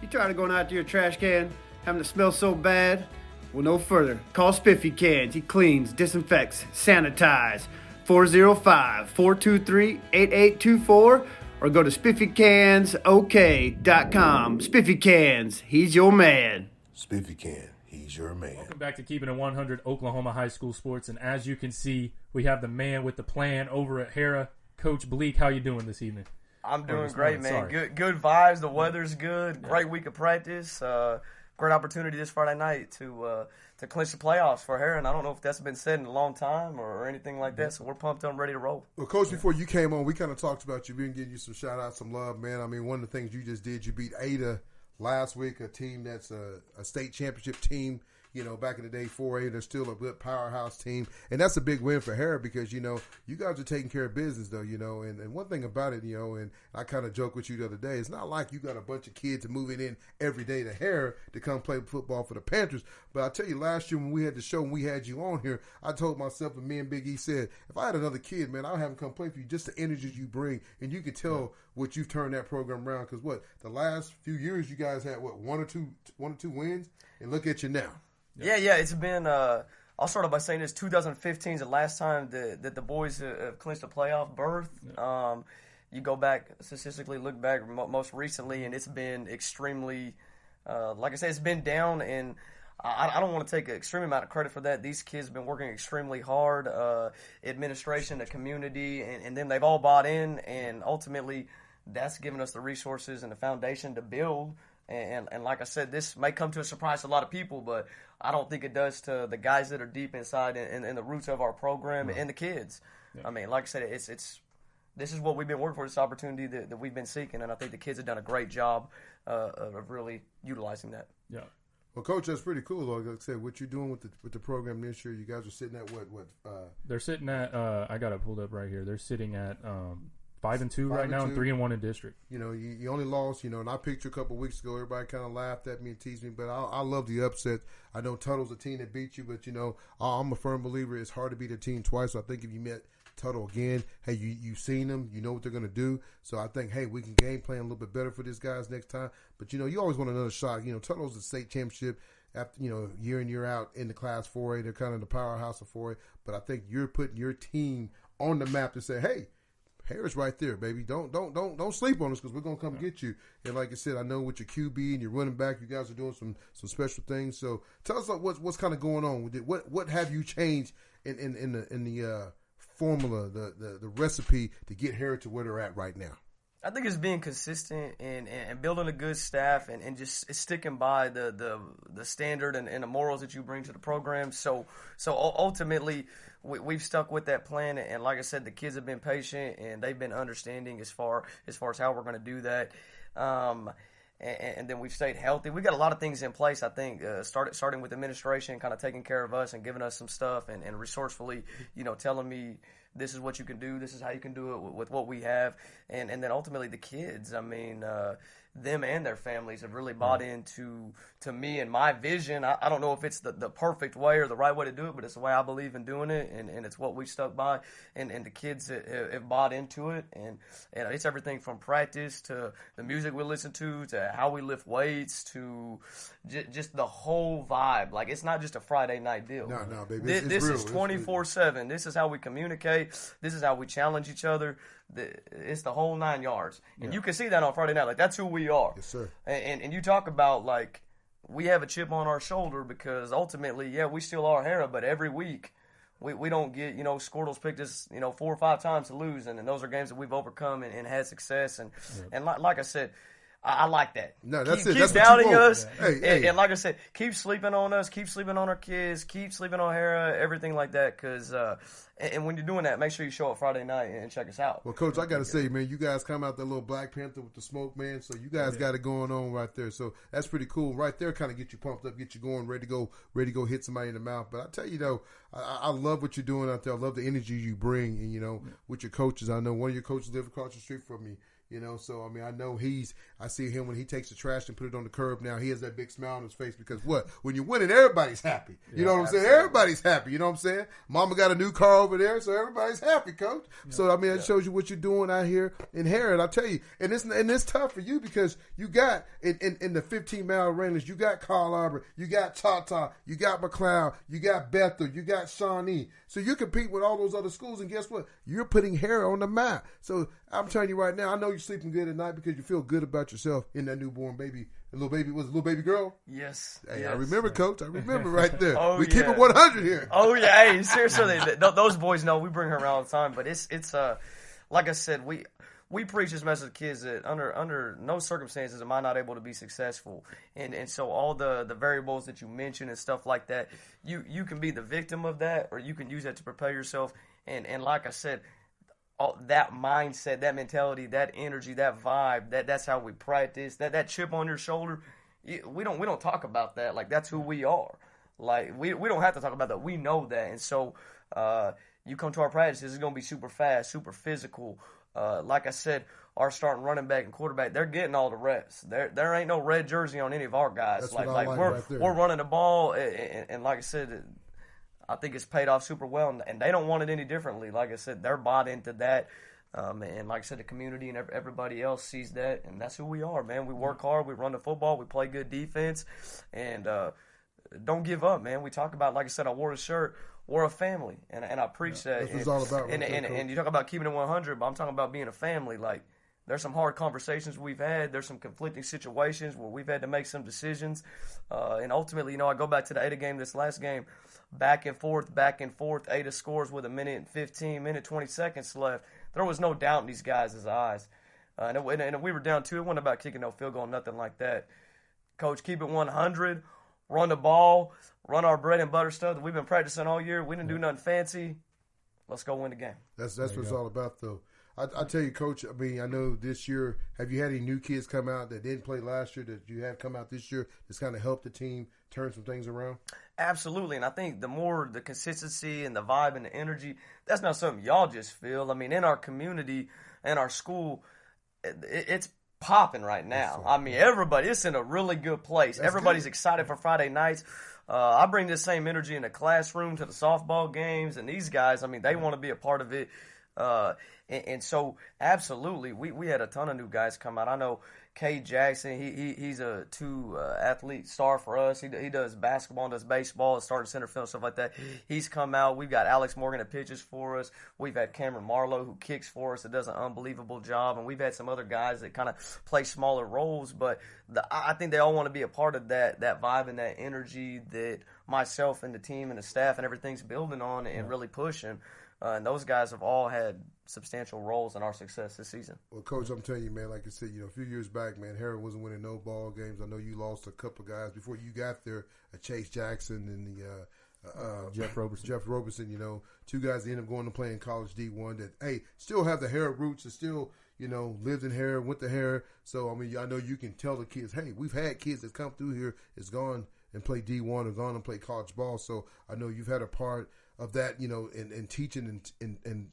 You tired of going out to your trash can, having to smell so bad? Well, no further. Call Spiffy Cans. He cleans, disinfects, sanitizes. 405-423-8824 or go to spiffycansok.com. Spiffy Cans, he's your man. Spiffy Can, he's your man. Welcome back to Keeping It 100 Oklahoma High School Sports. And as you can see, we have the man with the plan over at Harrah, Coach Bliek. How you doing this evening? I'm doing great, man. Good vibes. The weather's good. Yeah. Great week of practice. Great opportunity this Friday night to clinch the playoffs for Harrah. And I don't know if that's been said in a long time or anything like that. So we're pumped up and ready to roll. Well, Coach, before you came on, we kind of talked about you. We've been giving you some shout-outs, some love, man. I mean, one of the things you just did, you beat Ada last week, a team that's a state championship team. Back in the day, 4A, they're still a good powerhouse team. And that's a big win for Harrah because, you guys are taking care of business, though, and one thing about it, and I kind of joked with you the other day, it's not like you got a bunch of kids moving in every day to Harrah to come play football for the Panthers. But I tell you, last year when we had the show and we had you on here, I told myself, and me and Big E said, if I had another kid, man, I'd have him come play for you, just the energy you bring. And you can tell what you've turned that program around because the last few years you guys had, one or two wins? And look at you now. Yeah, it's been I'll start off by saying this. 2015 is the last time that the boys have clinched a playoff berth. Yeah. You go back, statistically look back most recently, and it's been extremely, like I said, it's been down, and I don't want to take an extreme amount of credit for that. These kids have been working extremely hard, administration, the community, and then they've all bought in, and ultimately that's given us the resources and the foundation to build. And like I said, this may come to a surprise to a lot of people, but I don't think it does to the guys that are deep inside in the roots of our program and the kids. Yeah. I mean, like I said, it's this is what we've been working for, this opportunity that we've been seeking, and I think the kids have done a great job of really utilizing that. Yeah. Well, Coach, that's pretty cool. Like I said, what you're doing with the program this year, you guys are sitting at what? They're sitting at I got it pulled up right here. They're sitting at 5-2 right now, and 3-1 in district. You know, you only lost, you know, and I picked you a couple of weeks ago. Everybody kind of laughed at me and teased me, but I love the upset. I know Tuttle's a team that beat you, but, you know, I'm a firm believer it's hard to beat a team twice. So I think if you met Tuttle again, hey, you've seen them, you know what they're going to do. So I think, hey, we can game plan a little bit better for these guys next time. But, you know, you always want another shot. You know, Tuttle's the state championship after, you know, year in, year out in the Class 4A. They're kind of the powerhouse of 4A. But I think you're putting your team on the map to say, hey, Harrah's right there, baby. Don't sleep on us because we're gonna come get you. And like I said, I know with your QB and your running back, you guys are doing some special things. So tell us what's kind of going on with it. What have you changed in the formula, the recipe to get Harrah to where they're at right now? I think it's being consistent and building a good staff and just sticking by the standard and the morals that you bring to the program. So ultimately, we've stuck with that plan. And like I said, the kids have been patient and they've been understanding as far as how we're going to do that. And then we've stayed healthy. We got a lot of things in place, I think, starting with administration, kind of taking care of us and giving us some stuff and resourcefully, you know, telling me this is what you can do, this is how you can do it with what we have. And then ultimately the kids, I mean, them and their families have really bought into me and my vision. I don't know if it's the perfect way or the right way to do it, but it's the way I believe in doing it, and it's what we stuck by. And the kids have bought into it, and it's everything from practice to the music we listen to how we lift weights to just the whole vibe. Like, it's not just a Friday night deal. No, baby. This real. is 24/7. This is how we communicate. This is how we challenge each other. It's the whole 9 yards. And you can see that on Friday night. Like, that's who we are. Yes, sir. And you talk about, like, we have a chip on our shoulder because ultimately, yeah, we still are Harrah, but every week we don't get, you know, Squirtle's picked us, you know, 4 or 5 times to lose, and those are games that we've overcome and had success. And like I said, I like that. No, that's keep it. That's doubting what you want. us. Hey. And like I said, keep sleeping on us. Keep sleeping on our kids. Keep sleeping on Harrah. Everything like that. Because and when you're doing that, make sure you show up Friday night and check us out. Well, Coach, I got to say, man, you guys come out that little Black Panther with the smoke, man. So you guys got it going on right there. So that's pretty cool. Right there, kind of get you pumped up, get you going, ready to go hit somebody in the mouth. But I tell you though, I love what you're doing out there. I love the energy you bring, and you know, with your coaches. I know one of your coaches live across the street from me. You know, so, I mean, I know I see him when he takes the trash and put it on the curb now. He has that big smile on his face because what? When you're winning, everybody's happy. You know what I'm saying? Everybody's happy. You know what I'm saying? Mama got a new car over there, so everybody's happy, Coach. Yeah. So, I mean, it shows you what you're doing out here in Harrah. And I tell you, and it's tough for you because you got, in the 15-mile range, you got Carl Arbor, you got Tata, you got McLeod, you got Bethel, you got Shawnee. So you compete with all those other schools, and guess what? You're putting Harrah on the map. So I'm telling you right now, I know you're sleeping good at night because you feel good about yourself in that newborn baby. Was it a little baby girl? Yes. Hey, yes. I remember, Coach. I remember right there. We keep yeah. it 100 here. Oh yeah, hey, seriously, those boys know we bring her around all the time. But it's like I said, we preach this message to kids that under no circumstances am I not able to be successful. And so all the variables that you mentioned and stuff like that, you can be the victim of that, or you can use that to prepare yourself. And like I said, that mindset, that mentality, that energy, that vibe, that's how we practice. That chip on your shoulder, we don't talk about that. Like, that's who we are. Like, we don't have to talk about that. We know that. And so you come to our practices, it's going to be super fast, super physical. Like I said, our starting running back and quarterback, they're getting all the reps. There ain't no red jersey on any of our guys. That's like what I like we're right there. we're running the ball, and like I said, I think it's paid off super well, and they don't want it any differently. Like I said, they're bought into that, and like I said, the community and everybody else sees that, and that's who we are, man. We work hard, we run the football, we play good defense, and don't give up, man. We talk about, like I said, I wore the shirt. We're a family, and I preach that. That's what it's all about. Right and you talk about keeping it 100, but I'm talking about being a family. Like, there's some hard conversations we've had. There's some conflicting situations where we've had to make some decisions. And ultimately, you know, I go back to the Ada game, this last game, back and forth. Ada scores with 1:15, 20 seconds left. There was no doubt in these guys' eyes. And we were down 2. It wasn't about kicking no field goal, nothing like that. Coach, keep it 100. Run the ball. Run our bread and butter stuff that we've been practicing all year. We didn't do nothing fancy. Let's go win the game. That's what it's all about, though. I tell you, Coach, I mean, I know this year, have you had any new kids come out that didn't play last year that you have come out this year that's kind of helped the team turn some things around? Absolutely, and I think the more the consistency and the vibe and the energy, that's not something y'all just feel. I mean, in our community and our school, it's popping right now. I mean, everybody, it's in a really good place. Everybody's excited for Friday nights. I bring this same energy in the classroom to the softball games, and these guys, I mean, they want to be a part of it. And so, absolutely, we had a ton of new guys come out. I know Cade Jackson, he's a two-athlete star for us. He does basketball and does baseball, starting center field, stuff like that. He's come out. We've got Alex Morgan that pitches for us. We've had Cameron Marlowe who kicks for us that does an unbelievable job. And we've had some other guys that kind of play smaller roles. But I think they all want to be a part of that vibe and that energy that myself and the team and the staff and everything's building on and really pushing. And those guys have all had substantial roles in our success this season. Well, Coach, I'm telling you, man, like I said, a few years back, man, Harrah wasn't winning no ball games. I know you lost a couple of guys before you got there, Chase Jackson and the Jeff Roberson, two guys that ended up going to play in college D1 that, hey, still have the Harrah roots and still, lived in Harrah, went to Harrah. So, I mean, I know you can tell the kids, hey, we've had kids that come through here, has gone and played D1 or gone and played college ball. So I know you've had a part of that, in teaching and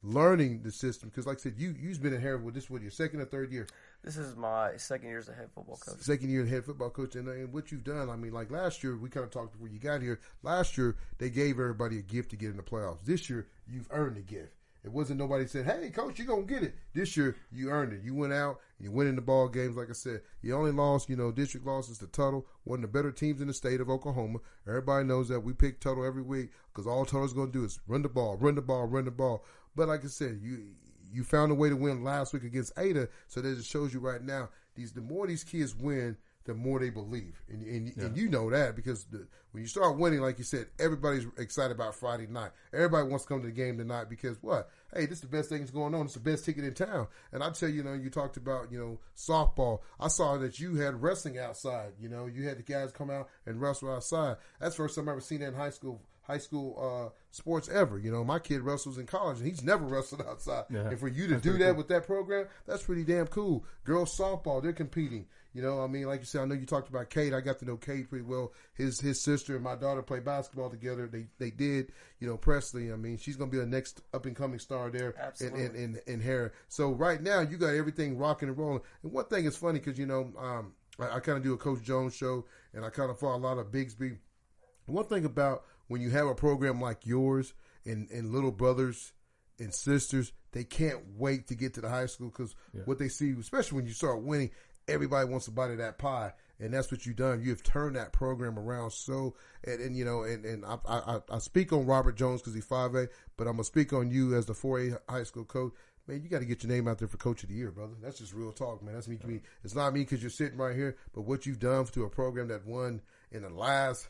learning the system. Because like I said, you've been in Harrah with this, your second or third year? This is my second year as a head football coach. Second year as head football coach. And what you've done, I mean, like last year, we kind of talked before you got here. Last year, they gave everybody a gift to get in the playoffs. This year, you've earned the gift. It wasn't nobody said, hey, Coach, you're going to get it. This year, you earned it. You went out, and you went in the ball games. Like I said, you only lost, district losses to Tuttle, one of the better teams in the state of Oklahoma. Everybody knows that. We pick Tuttle every week because all Tuttle's going to do is run the ball, run the ball, run the ball. But like I said, you found a way to win last week against Ada, so that just shows you right now, the more these kids win, the more they believe. And you know that because when you start winning, like you said, everybody's excited about Friday night. Everybody wants to come to the game tonight because what? Hey, this is the best thing that's going on. It's the best ticket in town. And I tell you, you talked about, softball. I saw that you had wrestling outside. You had the guys come out and wrestle outside. That's the first time I've ever seen that in high school sports ever. My kid wrestles in college, and he's never wrestled outside. Yeah, and for you to do that cool with that program, that's pretty damn cool. Girls softball, they're competing. I mean, like you said, I know you talked about Cade. I got to know Cade pretty well. His sister and my daughter play basketball together. They did. Presley, I mean, she's going to be the next up-and-coming star there in Harrah. So right now, you got everything rocking and rolling. And one thing is funny because, I kind of do a Coach Jones show, and I kind of follow a lot of Bigsby. One thing about when you have a program like yours and little brothers and sisters, they can't wait to get to the high school because what they see, especially when you start winning, everybody wants a bite of that pie, and that's what you've done. You've turned that program around. So, and I speak on Robert Jones because he's 5A, but I'm gonna speak on you as the 4A high school coach. Man, you got to get your name out there for Coach of the Year, brother. That's just real talk, man. That's me. It's not me because you're sitting right here, but what you've done to a program that won in the last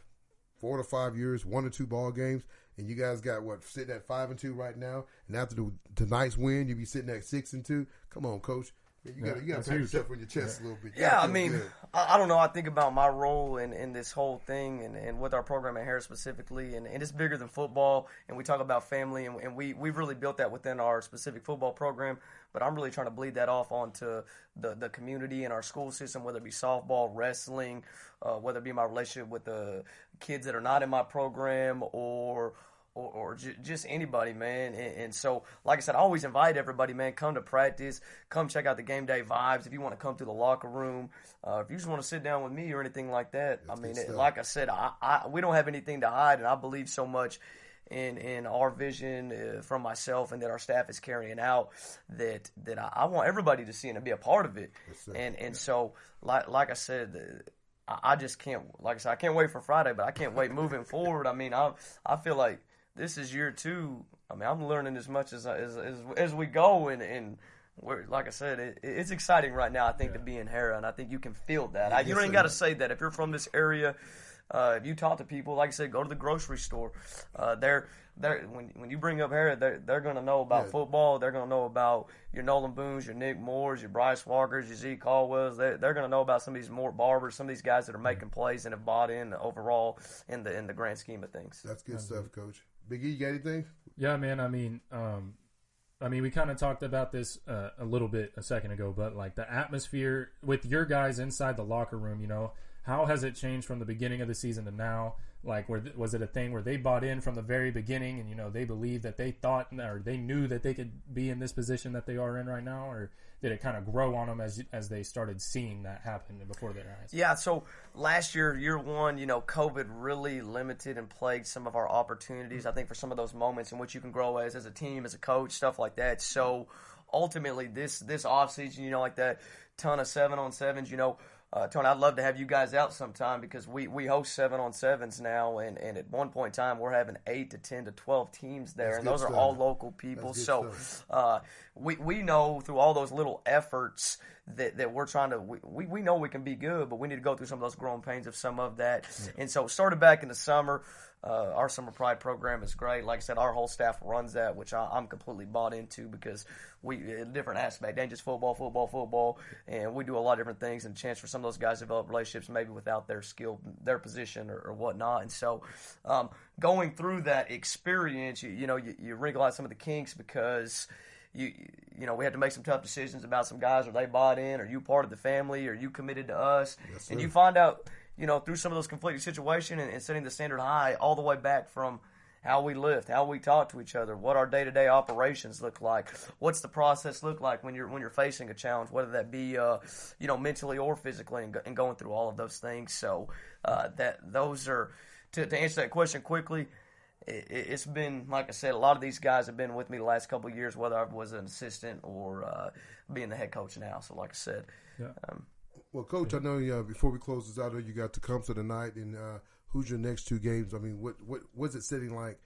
4 to 5 years, 1 or 2 ball games, and you guys got sitting at 5-2 right now. And after tonight's win, you'll be sitting at 6-2. Come on, Coach. You got to pat yourself on your chest a little bit. Yeah, I mean, I don't know. I think about my role in this whole thing and with our program at Harrah specifically, and it's bigger than football. And we talk about family, and we've really built that within our specific football program. But I'm really trying to bleed that off onto the community and our school system, whether it be softball, wrestling, whether it be my relationship with the kids that are not in my program or just anybody, man. And so, like I said, I always invite everybody, man, come to practice, come check out the game day vibes. If you want to come to the locker room, if you just want to sit down with me or anything like that, I mean, like I said, we don't have anything to hide, and I believe so much in our vision from myself and that our staff is carrying out that I want everybody to see and to be a part of it. And so, like I said, I just can't, like I said, I can't wait for Friday, but I can't wait moving forward. I mean, I feel like this is year 2. I mean, I'm learning as much as we go, and we're, like I said, it's exciting right now. I think to be in Harrah, and I think you can feel that. You ain't got to say that if you're from this area. If you talk to people, like I said, go to the grocery store. When you bring up Harrah, they're going to know about football. They're going to know about your Nolan Boones, your Nick Moores, your Bryce Walkers, your Zeke Caldwells. They're going to know about some of these Mort Barbers, some of these guys that are making plays and have bought in overall in the grand scheme of things. That's good stuff, Coach. Big E, you got anything? Yeah, man. I mean, I mean, we kind of talked about this a little bit a second ago, but like the atmosphere with your guys inside the locker room, you know, how has it changed from the beginning of the season to now? Like, was it a thing where they bought in from the very beginning, and you know they believed that they thought or they knew that they could be in this position that they are in right now, or did it kind of grow on them as they started seeing that happen before their eyes? Yeah, so last year 1, you know, COVID really limited and plagued some of our opportunities, I think, for some of those moments in which you can grow as a team, as a coach, stuff like that. So ultimately this offseason, you know, like that ton of 7-on-7s, you know, Tony, I'd love to have you guys out sometime because we host 7-on-7s now, and at one point in time we're having 8 to 10 to 12 teams there, That's and those stuff. are all local people. So we know through all those little efforts that we're trying to we know we can be good, but we need to go through some of those growing pains of some of that. Yeah. And so started back in the summer. Our Summer Pride program is great. Like I said, our whole staff runs that, which I'm completely bought into because a different aspect, ain't just football, and we do a lot of different things and a chance for some of those guys to develop relationships maybe without their skill, their position or whatnot. And so going through that experience, you wrinkle out some of the kinks because you know, we had to make some tough decisions about some guys. Are they bought in? Are you part of the family? Are you committed to us? Yes, and you find out, you know, through some of those conflicting situations and setting the standard high all the way back from how we lift, how we talk to each other, what our day-to-day operations look like, what's the process look like when you're facing a challenge, whether that be you know, mentally or physically, and going through all of those things. So those are to answer that question quickly. It's been, like I said, a lot of these guys have been with me the last couple of years, whether I was an assistant or being the head coach now. So, like I said. Yeah. Well, Coach, I know before we close this out, you got Tecumseh tonight, and who's your next 2 games? I mean, what's it sitting like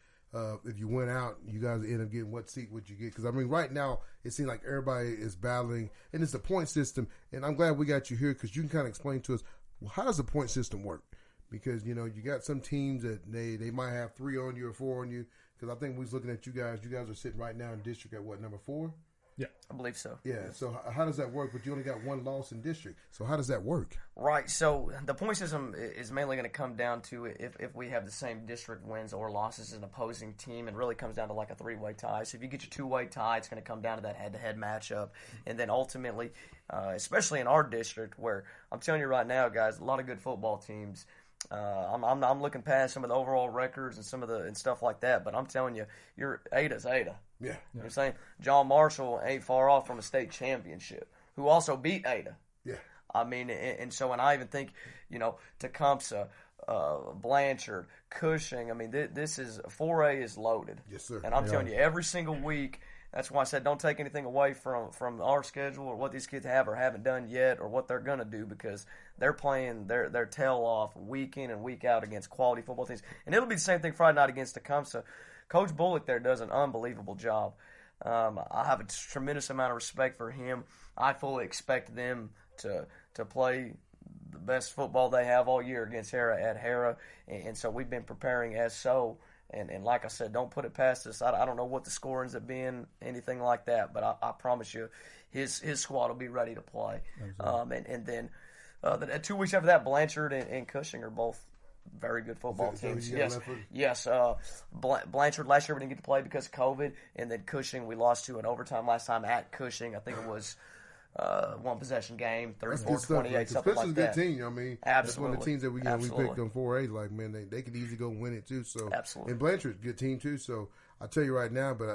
if you went out, you guys end up getting what seat would you get? Because, I mean, right now it seems like everybody is battling, and it's a point system, and I'm glad we got you here because you can kind of explain to us, well, how does the point system work? Because, you know, you got some teams that they might have 3 on you or 4 on you. Because I think we was looking at you guys. You guys are sitting right now in district at what, number 4? Yeah, I believe so. Yeah. So how does that work? But you only got 1 loss in district. So how does that work? Right. So the point system is mainly going to come down to if we have the same district wins or losses as an opposing team. It really comes down to like a 3-way tie. So if you get your 2-way tie, it's going to come down to that head-to-head matchup. And then ultimately, especially in our district, where I'm telling you right now, guys, a lot of good football teams. I'm looking past some of the overall records and some of and stuff like that, but I'm telling you, your Ada's Ada. Yeah. You know what I'm saying? John Marshall ain't far off from a state championship, who also beat Ada. Yeah. I mean, and I even think, you know, Tecumseh, Blanchard, Cushing. I mean, this is 4A is loaded. Yes, sir. And I'm telling you, every single week. That's why I said don't take anything away from our schedule or what these kids have or haven't done yet or what they're going to do, because they're playing their tail off week in and week out against quality football teams. And it'll be the same thing Friday night against Tecumseh. Coach Bullock there does an unbelievable job. I have a tremendous amount of respect for him. I fully expect them to play the best football they have all year against Harrah at Harrah. And so we've been preparing as so. And like I said, don't put it past us. I don't know what the score ends up being, anything like that, but I promise you his squad will be ready to play. And then 2 weeks after that, Blanchard and Cushing are both very good football teams. Yes. Blanchard last year we didn't get to play because of COVID, and then Cushing we lost to in overtime last time at Cushing. I think it was 1 possession game, 34-28, something like that. It's a good team. I mean, absolutely. That's one of the teams that we picked on 4A. Like, man, they could easily go win it too. So absolutely. And Blanchard's a good team too. So I tell you right now, but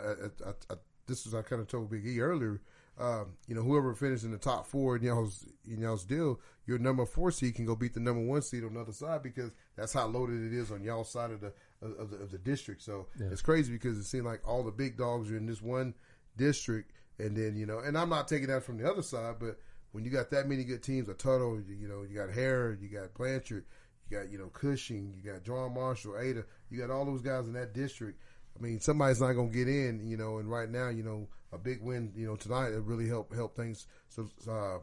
this is I kind of told Big E earlier. You know, whoever finished in the top 4 in y'all's deal, your number 4 seed can go beat the number 1 seed on the other side, because that's how loaded it is on y'all side of the district. So It's crazy because it seems like all the big dogs are in this one district. And then, you know, and I'm not taking that from the other side, but when you got that many good teams, a Tuttle, you know, you got Harrah, you got Blanchard, you got, you know, Cushing, you got John Marshall, Ada, you got all those guys in that district. I mean, somebody's not going to get in, you know, and right now, you know, a big win, you know, tonight, it really help things,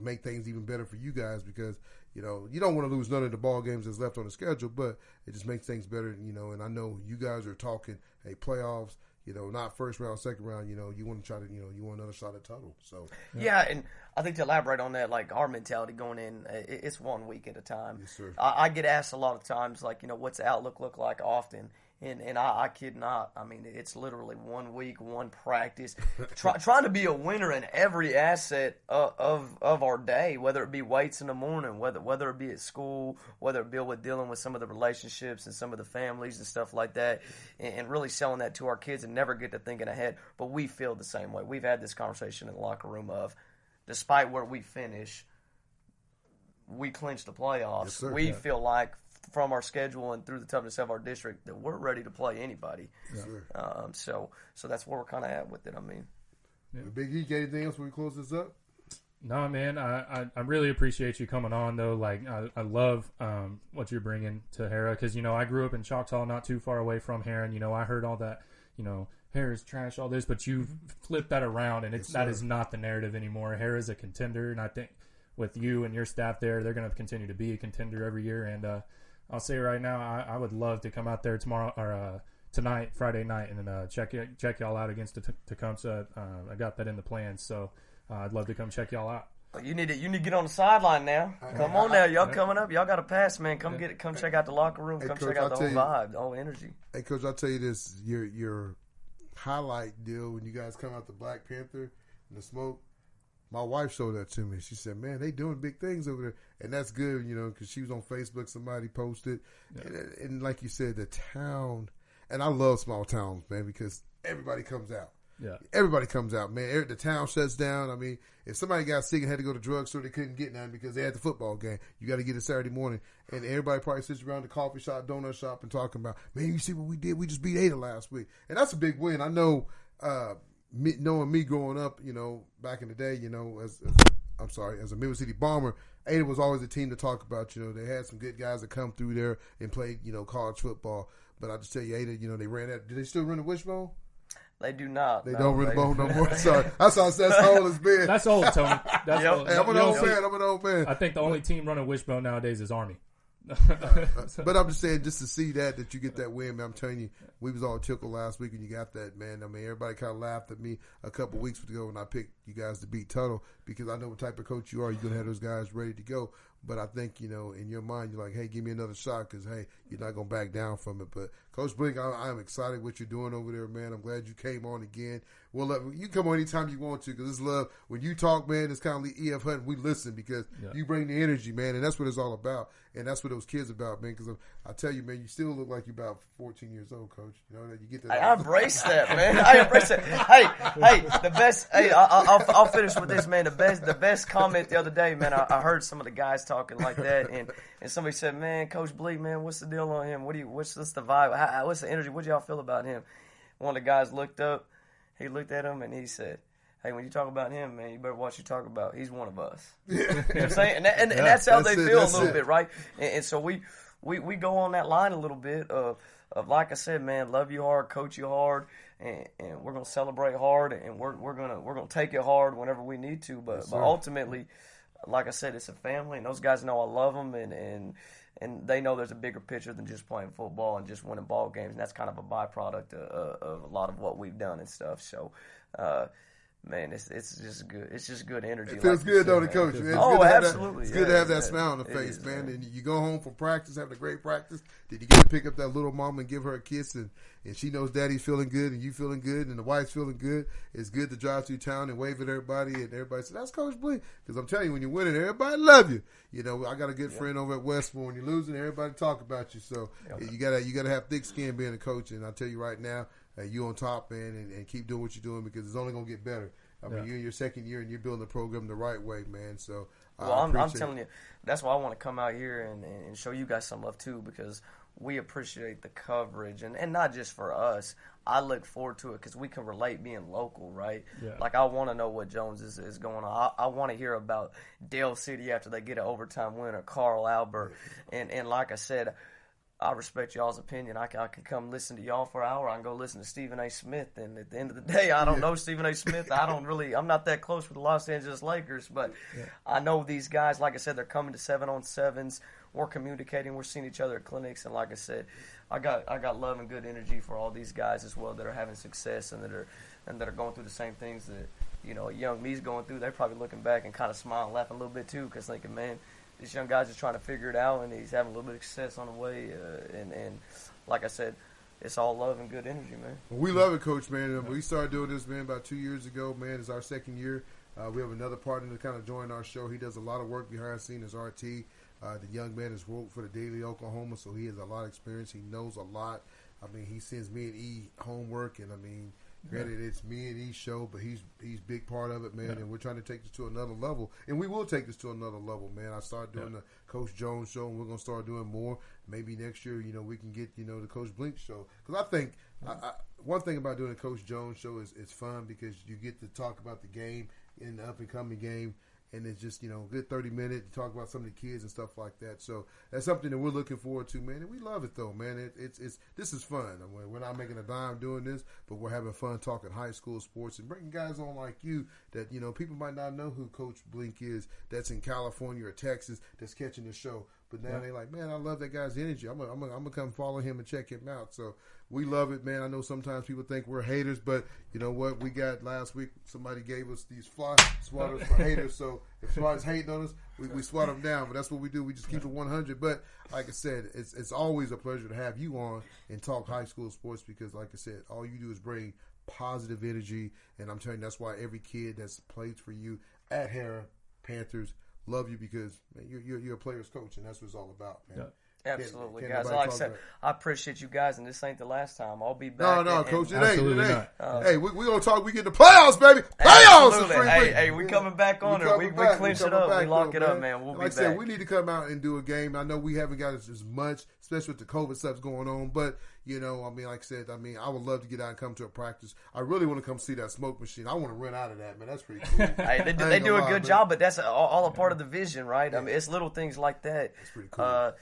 make things even better for you guys, because, you know, you don't want to lose none of the ball games that's left on the schedule, but it just makes things better, you know, and I know you guys are talking, hey, playoffs, you know, not first round, second round, you know, you want to try to, you know, you want another shot at title. So yeah, and I think to elaborate on that, like our mentality going in, it's 1 week at a time. Yes, sir. I get asked a lot of times, like, you know, what's the outlook look like often, And I kid not. I mean, it's literally 1 week, one practice, trying to be a winner in every asset of our day, whether it be weights in the morning, whether it be at school, whether it be with dealing with some of the relationships and some of the families and stuff like that, and really selling that to our kids and never get to thinking ahead. But we feel the same way. We've had this conversation in the locker room of, despite where we finish, we clinch the playoffs. Yes, sir. We feel like, from our schedule and through the toughness of our district, that we're ready to play anybody. Yeah. So that's where we're kind of at with it. I mean, Big E, got anything else when we close this up? No, man, I really appreciate you coming on, though. Like, I love what you're bringing to Harrah, because, you know, I grew up in Choctaw, not too far away from Harrah, and, you know, I heard all that, you know, Harrah's trash, all this, but you flipped that around, and that is not the narrative anymore. Harrah's a contender, and I think with you and your staff there, they're going to continue to be a contender every year, and I'll say right now, I would love to come out there tomorrow or tonight, Friday night, and then check y'all out against the Tecumseh. I got that in the plans, so I'd love to come check y'all out. you need to get on the sideline now. Come on now, y'all coming up. Y'all got to pass, man. Come check out the locker room. Come Coach, check out the whole you, vibe, the whole energy. Hey, Coach, I'll tell you this: your highlight deal when you guys come out the Black Panther and the smoke. My wife showed that to me. She said, "Man, they doing big things over there," and that's good, you know, because she was on Facebook. Somebody posted, and like you said, the town. And I love small towns, man, because everybody comes out. Yeah, everybody comes out, man. The town shuts down. I mean, if somebody got sick and had to go to the drugstore, they couldn't get none because they had the football game. You got to get it Saturday morning, and everybody probably sits around the coffee shop, donut shop, and talking about, man, you see what we did? We just beat Ada last week, and that's a big win. I know. Knowing me growing up, you know, back in the day, you know, as a Midwest City Bomber, Ada was always a team to talk about. You know, they had some good guys that come through there and played, you know, college football. But I just tell you, Ada, you know, they ran that. Do they still run the wishbone? They do not. They don't run the bone no more. Sorry, that's how old it's been. That's old, Tony. That's old. Hey, I'm an old man. I think the only team running wishbone nowadays is Army. But I'm just saying, just to see that you get that win, man, I'm telling you, we was all tickled last week when you got that, man. I mean, everybody kind of laughed at me a couple weeks ago when I picked you guys to beat Tuttle because I know what type of coach you are. You're going to have those guys ready to go. But I think, you know, in your mind, you're like, hey, give me another shot because, hey, you're not going to back down from it. But, Coach Bliek, I'm excited what you're doing over there, man. I'm glad you came on again. You can come on anytime you want to because it's love. When you talk, man, it's kind of like E.F. Hunt. We listen because you bring the energy, man, and that's what it's all about. And that's what those kids about, man, because I tell you, man, you still look like you're about 14 years old, Coach. You know, that you get that. I embrace that, man. I embrace that. Hey, the best. Hey, I'll finish with this, man. The best comment the other day, man. I heard some of the guys talking like that, and somebody said, man, Coach Bliek, man, what's the deal on him? What's the vibe? What's the energy? What y'all feel about him? One of the guys looked up. He looked at him and he said, hey, when you talk about him, man, you better watch you talk about. He's one of us. You know what I'm saying? And that's how they feel a little bit, right? And so we go on that line a little bit of like I said, man, love you hard, coach you hard, and we're gonna celebrate hard, and we're gonna take it hard whenever we need to. But ultimately, like I said, it's a family, and those guys know I love them, and they know there's a bigger picture than just playing football and just winning ball games, and that's kind of a byproduct of a lot of what we've done and stuff. So, man, it's just good. It's just good energy. It feels good, though, Coach. Absolutely. It's good to have that smile on the face, man. And you go home from practice, having a great practice. Did you get to pick up that little mama and give her a kiss? And she knows Daddy's feeling good and you feeling good and the wife's feeling good. It's good to drive through town and wave at everybody. And everybody says, that's Coach Bliek. Because I'm telling you, when you're winning, everybody love you. You know, I got a good friend over at Westmore. When you're losing, everybody talk about you. So you gotta have thick skin being a coach. And I'll tell you right now, you on top, man, and keep doing what you're doing because it's only going to get better. I mean, you're in your second year and you're building the program the right way, man. So, I'm telling you, that's why I want to come out here and show you guys some love too, because we appreciate the coverage and not just for us. I look forward to it because we can relate being local, right? Yeah. Like, I want to know what Jones is going on. I want to hear about Dale City after they get an overtime win or Carl Albert. And like I said, I respect y'all's opinion. I can come listen to y'all for an hour. I can go listen to Stephen A. Smith. And at the end of the day, I don't know Stephen A. Smith. I'm not that close with the Los Angeles Lakers. But I know these guys, like I said, they're coming to 7-on-7s. We're communicating. We're seeing each other at clinics. And like I said, I got love and good energy for all these guys as well that are having success and that are going through the same things that, you know, young me's going through. They're probably looking back and kind of smiling and laughing a little bit too because thinking, man, this young guy's just trying to figure it out, and he's having a little bit of success on the way. And like I said, it's all love and good energy, man. Well, we love it, Coach, man. We started doing this, man, about 2 years ago, man. It's our second year. We have another partner to kind of join our show. He does a lot of work behind the scenes as RT. The young man has worked for the Daily Oklahoma, so he has a lot of experience. He knows a lot. I mean, he sends me and E homework, and I mean, granted, it's me and E's show, but he's big part of it, man. And we're trying to take this to another level, and we will take this to another level, man. I started doing the Coach Jones show, and we're gonna start doing more. Maybe next year, we can get the Coach Bliek show, because I think one thing about doing the Coach Jones show is it's fun because you get to talk about the game in the up and coming game. And it's just, good 30 minutes to talk about some of the kids and stuff like that. So that's something that we're looking forward to, man. And we love it, though, man. This is fun. I mean, we're not making a dime doing this, but we're having fun talking high school sports and bringing guys on like you that, people might not know who Coach Bliek is that's in California or Texas that's catching the show. But now they're like, man, I love that guy's energy. I'm gonna come follow him and check him out. So we love it, man. I know sometimes people think we're haters, but you know what? We got last week, somebody gave us these fly swatters for haters. So if somebody's hating on us, we swat them down. But that's what we do. We just keep it 100. But like I said, it's always a pleasure to have you on and talk high school sports because, like I said, all you do is bring positive energy. And I'm telling you, that's why every kid that's played for you at Harrah Panthers love you because man, you're a player's coach, and that's what it's all about, man. Yeah. Absolutely, guys. Like I said, I appreciate you guys, and this ain't the last time. I'll be back. No, Coach, it ain't. Not. Hey, we gonna talk. We get the playoffs, baby. Playoffs. Hey, we coming back on it. We clinch it up. We lock it up, man. We'll be back. Like I said, we need to come out and do a game. I know we haven't got as much, especially with the COVID stuff going on. But like I said, I would love to get out and come to a practice. I really want to come see that smoke machine. I want to run out of that, man. That's pretty cool. Hey, they do a good job, but that's all a part of the vision, right? Yeah. I mean, it's little things like that. That's pretty cool.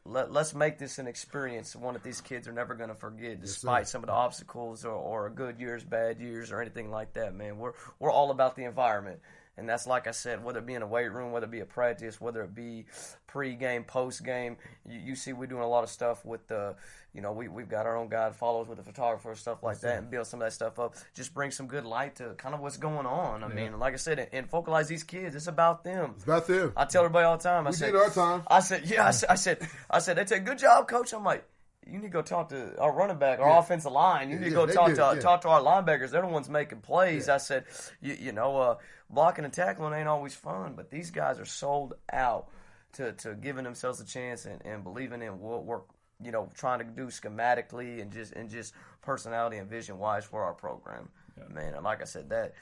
Let's make this an experience, one that these kids are never going to forget, despite some of the obstacles or good years, bad years, or anything like that, man. We're all about the environment. And that's like I said, whether it be in a weight room, whether it be a practice, whether it be pre-game, post-game, you see we're doing a lot of stuff with the, we've got our own guide follows with the photographer and stuff like that and build some of that stuff up. Just bring some good light to kind of what's going on. I mean, like I said, and focalize these kids. It's about them. It's about them. I tell everybody all the time. We did our time. I said, they say, good job, coach. I'm like, you need to go talk to our running back, our offensive line. You need to go talk to our linebackers. They're the ones making plays. I said, blocking and tackling ain't always fun, but these guys are sold out to giving themselves a chance and believing in what we're trying to do schematically and just personality and vision wise for our program. Yeah. Man, and like I said, that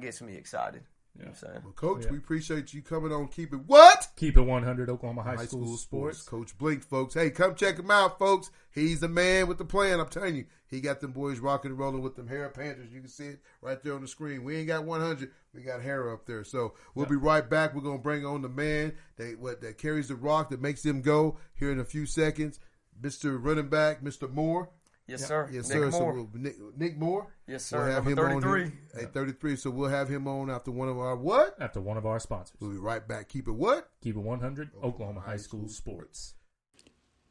gets me excited. You know what I'm saying? Well, Coach, we appreciate you coming on. Keep it what? Keep it 100 Oklahoma High School Sports. Coach Bliek, folks. Hey, come check him out, folks. He's the man with the plan. I'm telling you, he got them boys rocking and rolling with them Harrah Panthers. You can see it right there on the screen. We ain't got 100. We got Harrah up there. So we'll be right back. We're going to bring on the man that carries the rock, that makes them go here in a few seconds. Mr. Running Back, Mr. Moore. Yes, sir. Yes, sir. So Nick Moore. Yes, sir. We'll have him 33. on here. Hey, 33. So we'll have him on after one of our what? After one of our sponsors. We'll be right back. Keep it what? Keep it 100 Oklahoma High School Sports.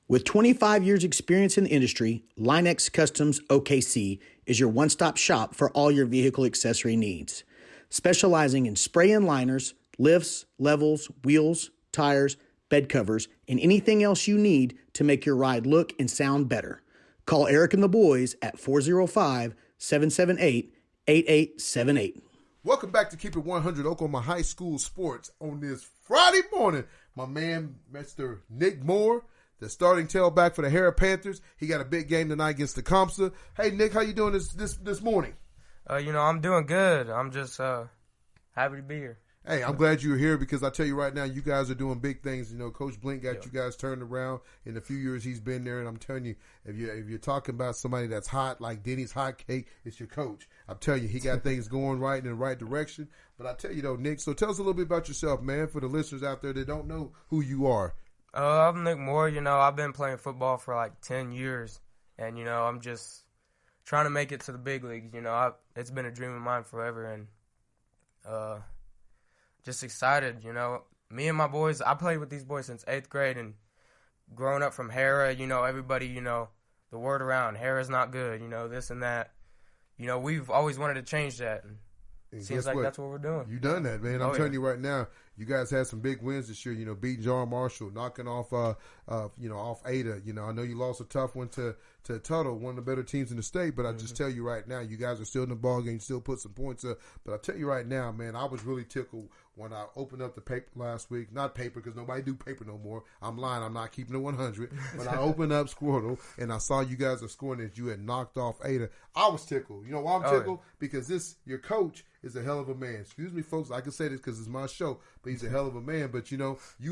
With 25 years experience in the industry, Linex Customs OKC is your one-stop shop for all your vehicle accessory needs. Specializing in spray-in liners, lifts, levels, wheels, tires, bed covers, and anything else you need to make your ride look and sound better. Call Eric and the boys at 405-778-8878. Welcome back to Keep It 100 Oklahoma High School Sports on this Friday morning. My man, Mr. Nick Moore, the starting tailback for the Harrah Panthers. He got a big game tonight against the Comsa. Hey, Nick, how you doing this morning? I'm doing good. I'm just happy to be here. Hey, I'm glad you're here because I tell you right now, you guys are doing big things. Coach Bliek got you guys turned around in the few years he's been there, and I'm telling you, if you're talking about somebody that's hot like Denny's hot cake, it's your coach. I'm telling you, he got things going right in the right direction. But I tell you though, Nick, so tell us a little bit about yourself, man, for the listeners out there that don't know who you are. I'm Nick Moore. I've been playing football for like 10 years, and I'm just trying to make it to the big leagues. It's been a dream of mine forever, and just excited, Me and my boys, I played with these boys since 8th grade, and growing up from Harrah, everybody, the word around, Harrah's not good, this and that. We've always wanted to change that. seems like that's what we're doing. You done that, man. I'm telling you right now, you guys had some big wins this year. Beating John Marshall, knocking off, off Ada. I know you lost a tough one to Tuttle, one of the better teams in the state. But I just tell you right now, you guys are still in the ball game, still put some points up. But I tell you right now, man, I was really tickled when I opened up the paper last week. Not paper, because nobody do paper no more. I'm lying. I'm not keeping it 100. When I opened up Squirtle and I saw you guys are scoring that you had knocked off Ada, I was tickled. You know why I'm tickled? Because your coach is a hell of a man. Excuse me, folks. I can say this because it's my show, but he's a hell of a man. But, you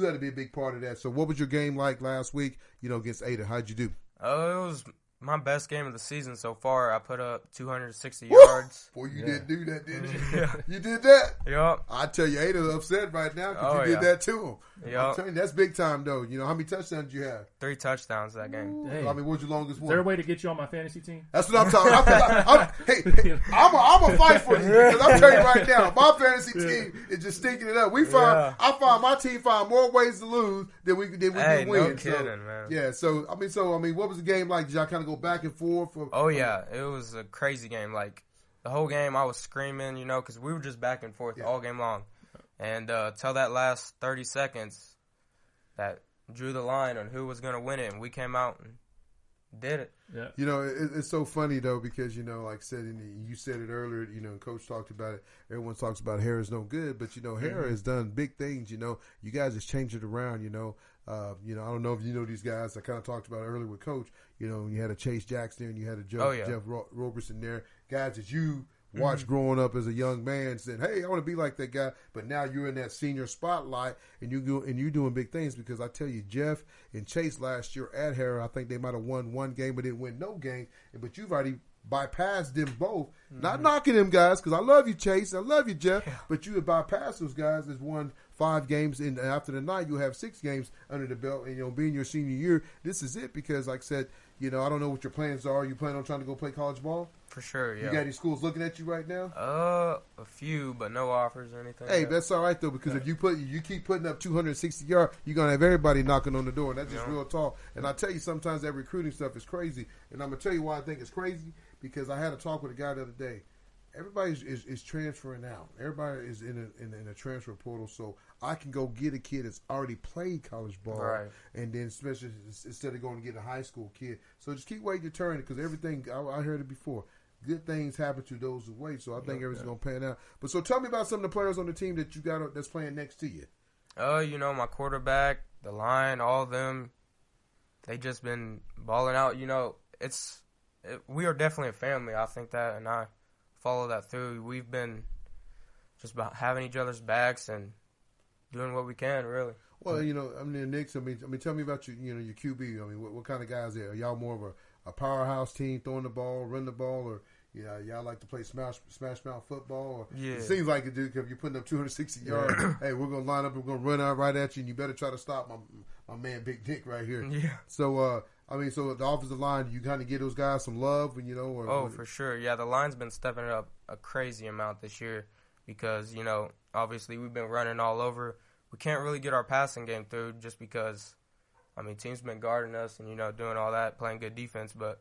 had to be a big part of that. So what was your game like last week, against Ada? How'd you do? It was my best game of the season so far. I put up 260 yards. Boy, you didn't do that, did you? Yeah. You did that? Yep. I tell you, Ada's upset right now because you did that to him. Yep. I'm telling you, that's big time, though. How many touchdowns did you have? 3 touchdowns that game. Hey. What was your longest one? Is there a way to get you on my fantasy team? That's what I'm talking about. I'm going to fight for you because I'm telling you right now, my fantasy team is just stinking it up. I find my team find more ways to lose than we can win. No kidding, man. Yeah, so, what was the game like? Did y'all kind of go back and forth? It was a crazy game. Like, the whole game I was screaming, because we were just back and forth all game long. And till that last 30 seconds, that drew the line on who was going to win it, and we came out and did it. Yeah. It's so funny, though, because, like I said, you said it earlier, and Coach talked about it. Everyone talks about Harrah's no good, but, Harrah has done big things, You guys just changed it around, I don't know if you know these guys. I kind of talked about it earlier with Coach. You had a Chase Jackson and you had a Jeff Roberson there. Guys that you watched growing up as a young man, said, "Hey, I want to be like that guy." But now you're in that senior spotlight, and you're doing big things. Because I tell you, Jeff and Chase last year at Harrah, I think they might have won one game, but didn't win no game. But you've already bypassed them both. Not knocking them guys, because I love you, Chase. I love you, Jeff. Yeah. But you have bypassed those guys. That's won 5 games, and after the night, you'll have 6 games under the belt. And being your senior year, this is it. Because, like I said, I don't know what your plans are. You plan on trying to go play college ball? For sure, yeah. You got any schools looking at you right now? A few, but no offers or anything. Hey, that's all right though, because if you keep putting up 260 yards, you're gonna have everybody knocking on the door, and that's just real talk. And I tell you, sometimes that recruiting stuff is crazy, and I'm gonna tell you why I think it's crazy. Because I had a talk with a guy the other day. Everybody is transferring out. Everybody is in a transfer portal, so I can go get a kid that's already played college ball, right. And then especially instead of going to get a high school kid. So just keep waiting your turn, because everything I heard it before. Good things happen to those who wait, so I think everything's going to pan out. But so tell me about some of the players on the team that you got that's playing next to you. My quarterback, the line, all of them, they just been balling out. We are definitely a family. I think that, and I follow that through. We've been just about having each other's backs and doing what we can, really. Well, Nick, tell me about your QB. What kind of guys are y'all more of a powerhouse team, throwing the ball, running the ball, or y'all like to play smash mouth football? Yeah. It seems like it, dude, because you're putting up 260 yards. Hey, we're going to line up, we're going to run out right at you, and you better try to stop my man Big Dick right here. Yeah. So, so the offensive line, you kind of give those guys some love, for sure. Yeah, the line's been stepping it up a crazy amount this year because, obviously we've been running all over. We can't really get our passing game through just because, teams been guarding us and, doing all that, playing good defense. But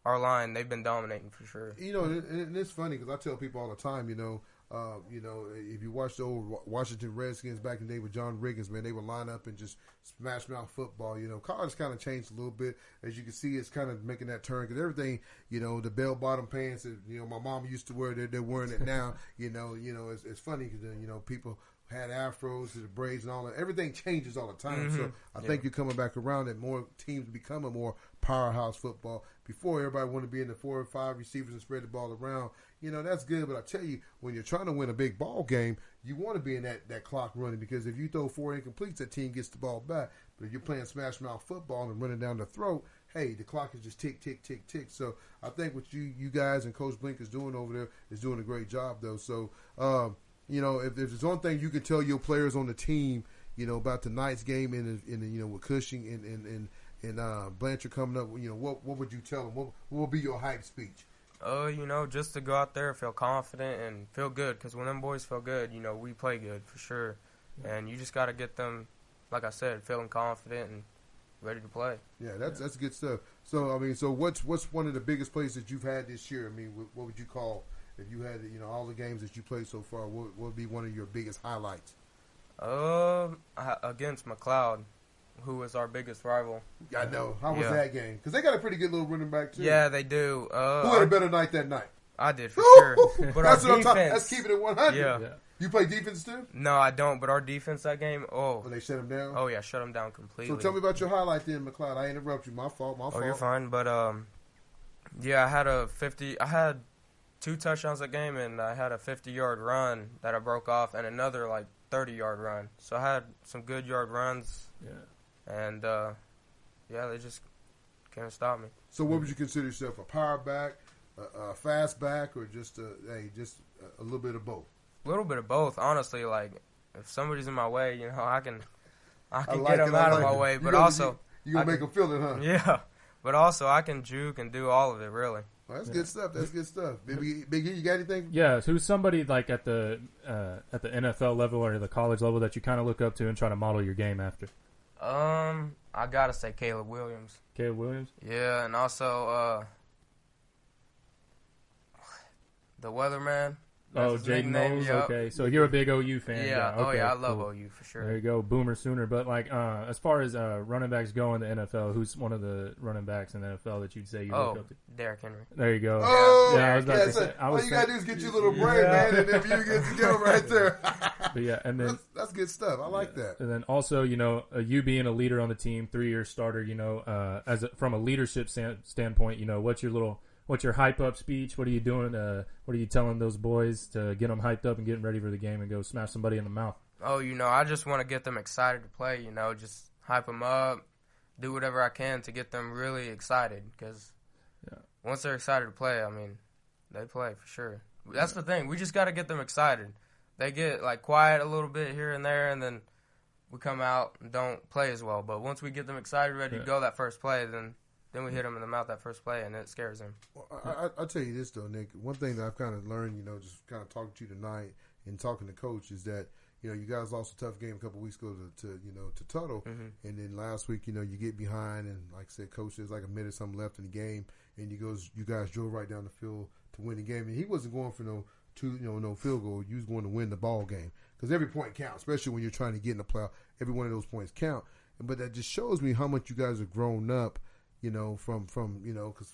our line, they've been dominating for sure. And it's funny because I tell people all the time, if you watch the old Washington Redskins back in the day with John Riggins, man, they would line up and just smash mouth football. College kind of changed a little bit. As you can see, it's kind of making that turn because everything, the bell-bottom pants that, my mom used to wear, they're wearing it now. It's funny because, people had afros, the braids and all that. Everything changes all the time. Mm-hmm. So I think you're coming back around and more teams become a more powerhouse football. Before, everybody wanted to be in the 4 or 5 receivers and spread the ball around. That's good, but I tell you, when you're trying to win a big ball game, you want to be in that clock running because if you throw 4 incompletes, that team gets the ball back. But if you're playing smash mouth football and running down the throat, hey, the clock is just tick, tick, tick, tick. So I think what you guys and Coach Bliek is doing over there is doing a great job, though. So, if there's one thing you can tell your players on the team, about tonight's game and with Cushing and Blanchard coming up, what would you tell them? What will be your hype speech? Just to go out there, feel confident, and feel good. Because when them boys feel good, we play good for sure. And you just got to get them, like I said, feeling confident and ready to play. Yeah, that's good stuff. So, so what's one of the biggest plays that you've had this year? What would you call If you had, all the games that you played so far, what would be one of your biggest highlights? Against McLeod, who was our biggest rival. I know. How was that game? Because they got a pretty good little running back too. Yeah, they do. Who had a better night that night? I did for sure. But That's our what I'm talking. defense, That's keeping it 100. Yeah. You play defense too? No, I don't. But our defense that game, When they shut him down? oh yeah, shut them down completely. So tell me about your highlight then, McLeod. I interrupt you. My fault. Oh, you're fine. But yeah, I had 2 touchdowns that game, and I had a 50-yard run that I broke off, and another 30-yard run. So I had some good yard runs. Yeah. And they just can't stop me. So what would you consider yourself, a power back, a fast back, or just a little bit of both? A little bit of both, honestly. If somebody's in my way, I can like get them out of my it. way. You But gonna- also, you gonna make them feel it, huh? yeah. But also, I can juke and do all of it, really. Well, that's good stuff. That's good stuff. Big E, you got anything? Yeah, so who's somebody at the NFL level or the college level that you kind of look up to and try to model your game after? I gotta say Caleb Williams. Caleb Williams? Yeah, and also the Weatherman. Oh, That's his Jaden nickname, Knowles. yep. Okay, so you're a big OU fan. Yeah. Okay, I love cool. OU for sure. There you go, Boomer Sooner. But as far as running backs go in the NFL, who's one of the running backs in the NFL that you'd say you look up to? Derrick Henry. There you go. Oh, yeah, I was about to say. All you gotta do is get you a little brain, man, and then you get them right there. But yeah, and then that's good stuff. I like that. And then also, you being a leader on the team, 3-year starter, from a leadership standpoint, what's your hype up speech? What are you doing? What are you telling those boys to get them hyped up and getting ready for the game and go smash somebody in the mouth? Oh, I just want to get them excited to play. Just hype them up, do whatever I can to get them really excited. Because once they're excited to play, they play for sure. That's the thing. We just got to get them excited. They get quiet a little bit here and there, and then we come out and don't play as well. But once we get them excited, ready to go that first play, then we hit them in the mouth that first play, and it scares them. Well, I'll tell you this, though, Nick. One thing that I've kind of learned, just kind of talking to you tonight and talking to Coach is that, you guys lost a tough game a couple weeks ago to Tuttle. Mm-hmm. And then last week, you get behind, and like I said, Coach, there's a minute something left in the game, and you guys drove right down the field to win the game. And he wasn't going for no field goal. You was going to win the ball game because every point counts, especially when you're trying to get in the playoff. Every one of those points count. But that just shows me how much you guys have grown up. From because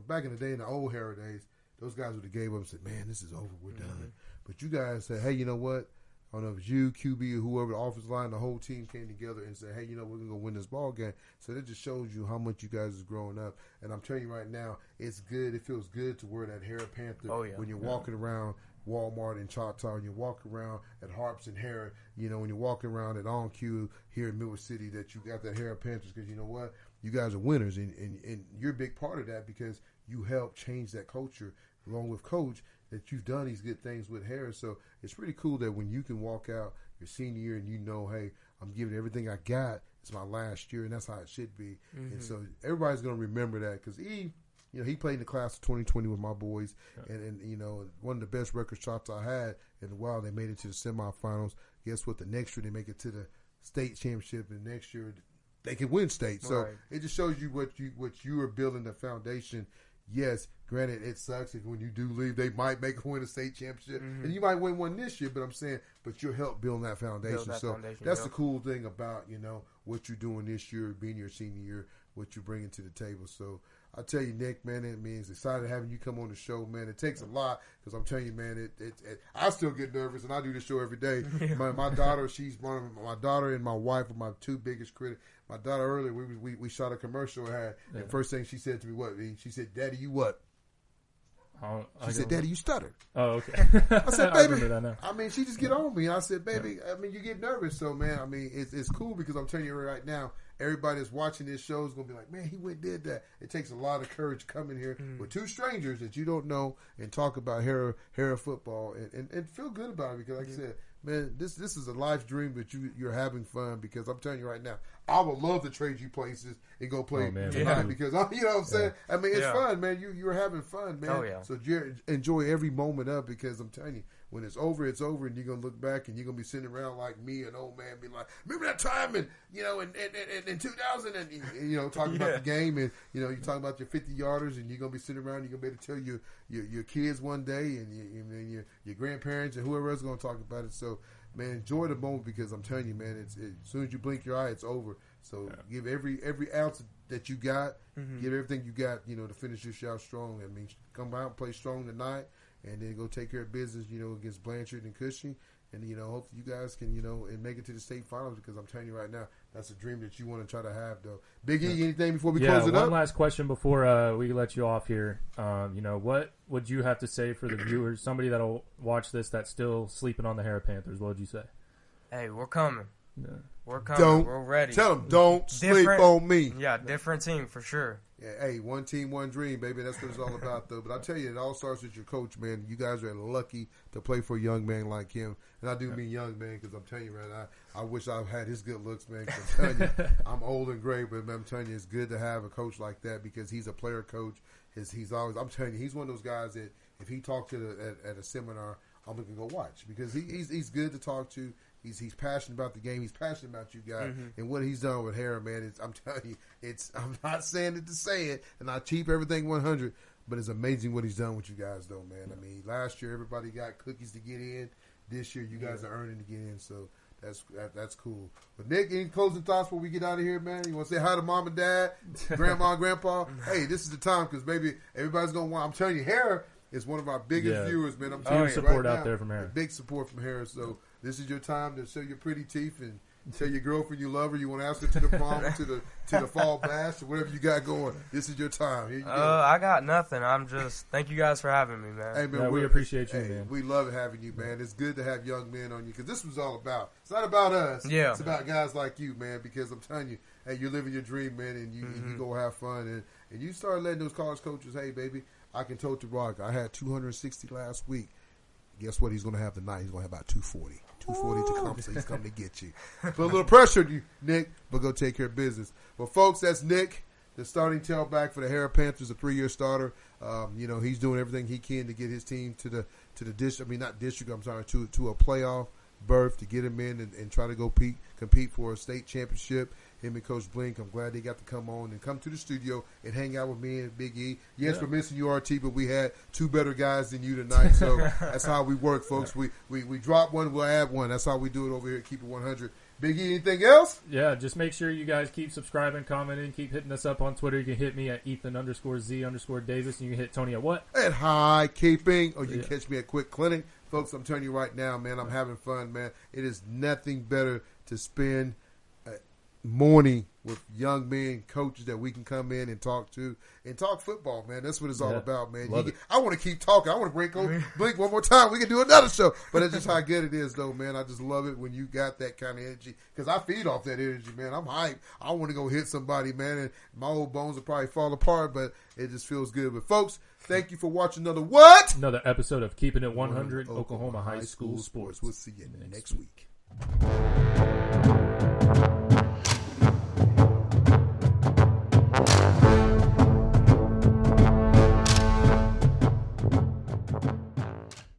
back in the day, in the old Harrah days, those guys would have gave up and said, "Man, this is over. We're done." Mm-hmm. But you guys said, "Hey, you know what? I don't know if it's you, QB, or whoever, the offensive line, the whole team came together and said, hey, we're gonna go win this ball game." So that just shows you how much you guys is growing up. And I'm telling you right now, it's good. It feels good to wear that Harrah Panther when you're walking around Walmart in Choctaw, and you walk around at Harps and Harrah, when you're walking around at On Q here in Middle City, that you got that Harrah Panthers, because you know what? You guys are winners, and you're a big part of that because you helped change that culture along with Coach, that you've done these good things with Harrah. So it's pretty cool that when you can walk out your senior year and hey, I'm giving everything I got. It's my last year, and that's how it should be. Mm-hmm. And so everybody's going to remember that because he played in the class of 2020 with my boys, and one of the best records Choctaw had in a while. They made it to the semifinals. Guess what? The next year they make it to the state championship, and next year they can win state. So it just shows you what you are building the foundation. Yes, granted, it sucks if when you do leave, they might win a state championship, and you might win one this year. But I'm saying, you'll help build that foundation. That's the cool thing about what you're doing this year, being your senior year, what you're bringing to the table. So I tell you, Nick, man, it means excited having you come on the show, man. It takes a lot because I'm telling you, man, I still get nervous, and I do the show every day. My daughter, my daughter and my wife are my two biggest critics. My daughter earlier, we shot a commercial I had, and first thing she said to me, what? She said, "Daddy, you what?" She said, "Daddy, you stuttered." Oh, okay. I said, "Baby," she just get on me. And I said, "Baby, you get nervous." So, man, it's cool because I'm telling you right now, everybody that's watching this show is going to be like, "Man, he went and did that." It takes a lot of courage to come in here with two strangers that you don't know and talk about Harrah football and feel good about it because, like I said, man, this is a life dream that you're having fun because I'm telling you right now, I would love to trade you places and go play tonight because, you know what I'm saying? It's fun, man. You're having fun, man. Oh, yeah. So enjoy every moment of it because I'm telling you, when it's over, and you're gonna look back and you're gonna be sitting around like me, an old man, be like, remember that time in 2000 and talking about the game, and you're talking about your 50-yarders, and you're gonna be sitting around, you're gonna be able to tell your kids one day, and your grandparents and whoever else is gonna talk about it. So, man, enjoy the moment, because I'm telling you, man, as soon as you blink your eye, it's over. So give every ounce that you got, give everything you got, to finish this out strong. I mean, come out and play strong tonight, and then go take care of business, against Blanchard and Cushing. And, hopefully you guys can, and make it to the state finals, because I'm telling you right now, that's a dream that you want to try to have, though. Big E, anything before we close it up? One last question before we let you off here. What would you have to say for the viewers, somebody that'll watch this that's still sleeping on the Harrah Panthers? What would you say? Hey, we're coming. Yeah. We're coming. We're ready. Tell them, don't sleep on me. Yeah, different team for sure. Yeah, hey, one team, one dream, baby. That's what it's all about, though. But I tell you, it all starts with your coach, man. You guys are lucky to play for a young man like him. And I do mean young man, because I'm telling you, man, I wish I had his good looks, man. 'Cause I'm telling you, I'm old and gray, but man, I'm telling you, it's good to have a coach like that, because he's a player coach. He's always, I'm telling you, he's one of those guys that if he talked at a seminar, I'm going to go watch, because he's good to talk to. He's passionate about the game. He's passionate about you guys, and what he's done with Harrah, man. I'm telling you, I'm not saying it to say it, and I keep everything 100, but it's amazing what he's done with you guys, though, man. I mean, last year everybody got cookies to get in. This year you guys are earning to get in, so that's cool. But Nick, any closing thoughts before we get out of here, man? You want to say hi to mom and dad, grandma, and grandpa? Hey, this is the time, because maybe everybody's gonna want. I'm telling you, Harrah is one of our biggest viewers, man. I'm telling you, support right out now, there from Harrah. Big support from Harrah. So this is your time to show your pretty teeth and tell your girlfriend you love her. You want to ask her to the prom, to the fall bash, or whatever you got going. This is your time. Here you go. I got nothing. Thank you guys for having me, man. Hey, man, we appreciate you, man. We love having you, man. It's good to have young men on you, because this was all about. It's not about us. Yeah. It's about guys like you, man. Because I'm telling you, hey, you're living your dream, man, and you go have fun, and you start letting those college coaches, hey, baby, I can tote the rock. I had 260 last week. Guess what he's going to have tonight? He's going to have about 240. 240 to come, so he's coming to get you. Put a little pressure on you, Nick, but go take care of business. Well, folks, that's Nick, the starting tailback for the Harrah Panthers, a 3-year starter. He's doing everything he can to get his team to the to a playoff berth, to get him in and try to go compete for a state championship. Him and Coach Bliek, I'm glad they got to come on and come to the studio and hang out with me and Big E. Yes, we're missing you, RT, but we had 2 better guys than you tonight, so that's how we work, folks. We drop one, we'll add one. That's how we do it over here at Keep It 100. Big E, anything else? Yeah, just make sure you guys keep subscribing, commenting, keep hitting us up on Twitter. You can hit me at Ethan_Z_Davis, and you can hit Tony at what? At High Keeping, or you can catch me at Quick Clinic. Folks, I'm telling you right now, man, I'm having fun, man. It is nothing better to spend morning with young men, coaches that we can come in and talk to and talk football, man. That's what it's all about, man. I want to keep talking. I want to bring Coach Bliek one more time. We can do another show, but that's just how good it is, though, man. I just love it when you got that kind of energy, because I feed off that energy, man. I'm hyped. I want to go hit somebody, man, and my old bones will probably fall apart, but it just feels good. But folks, thank you for watching another episode of Keeping It 100 Oklahoma High School Sports. We'll see you next week.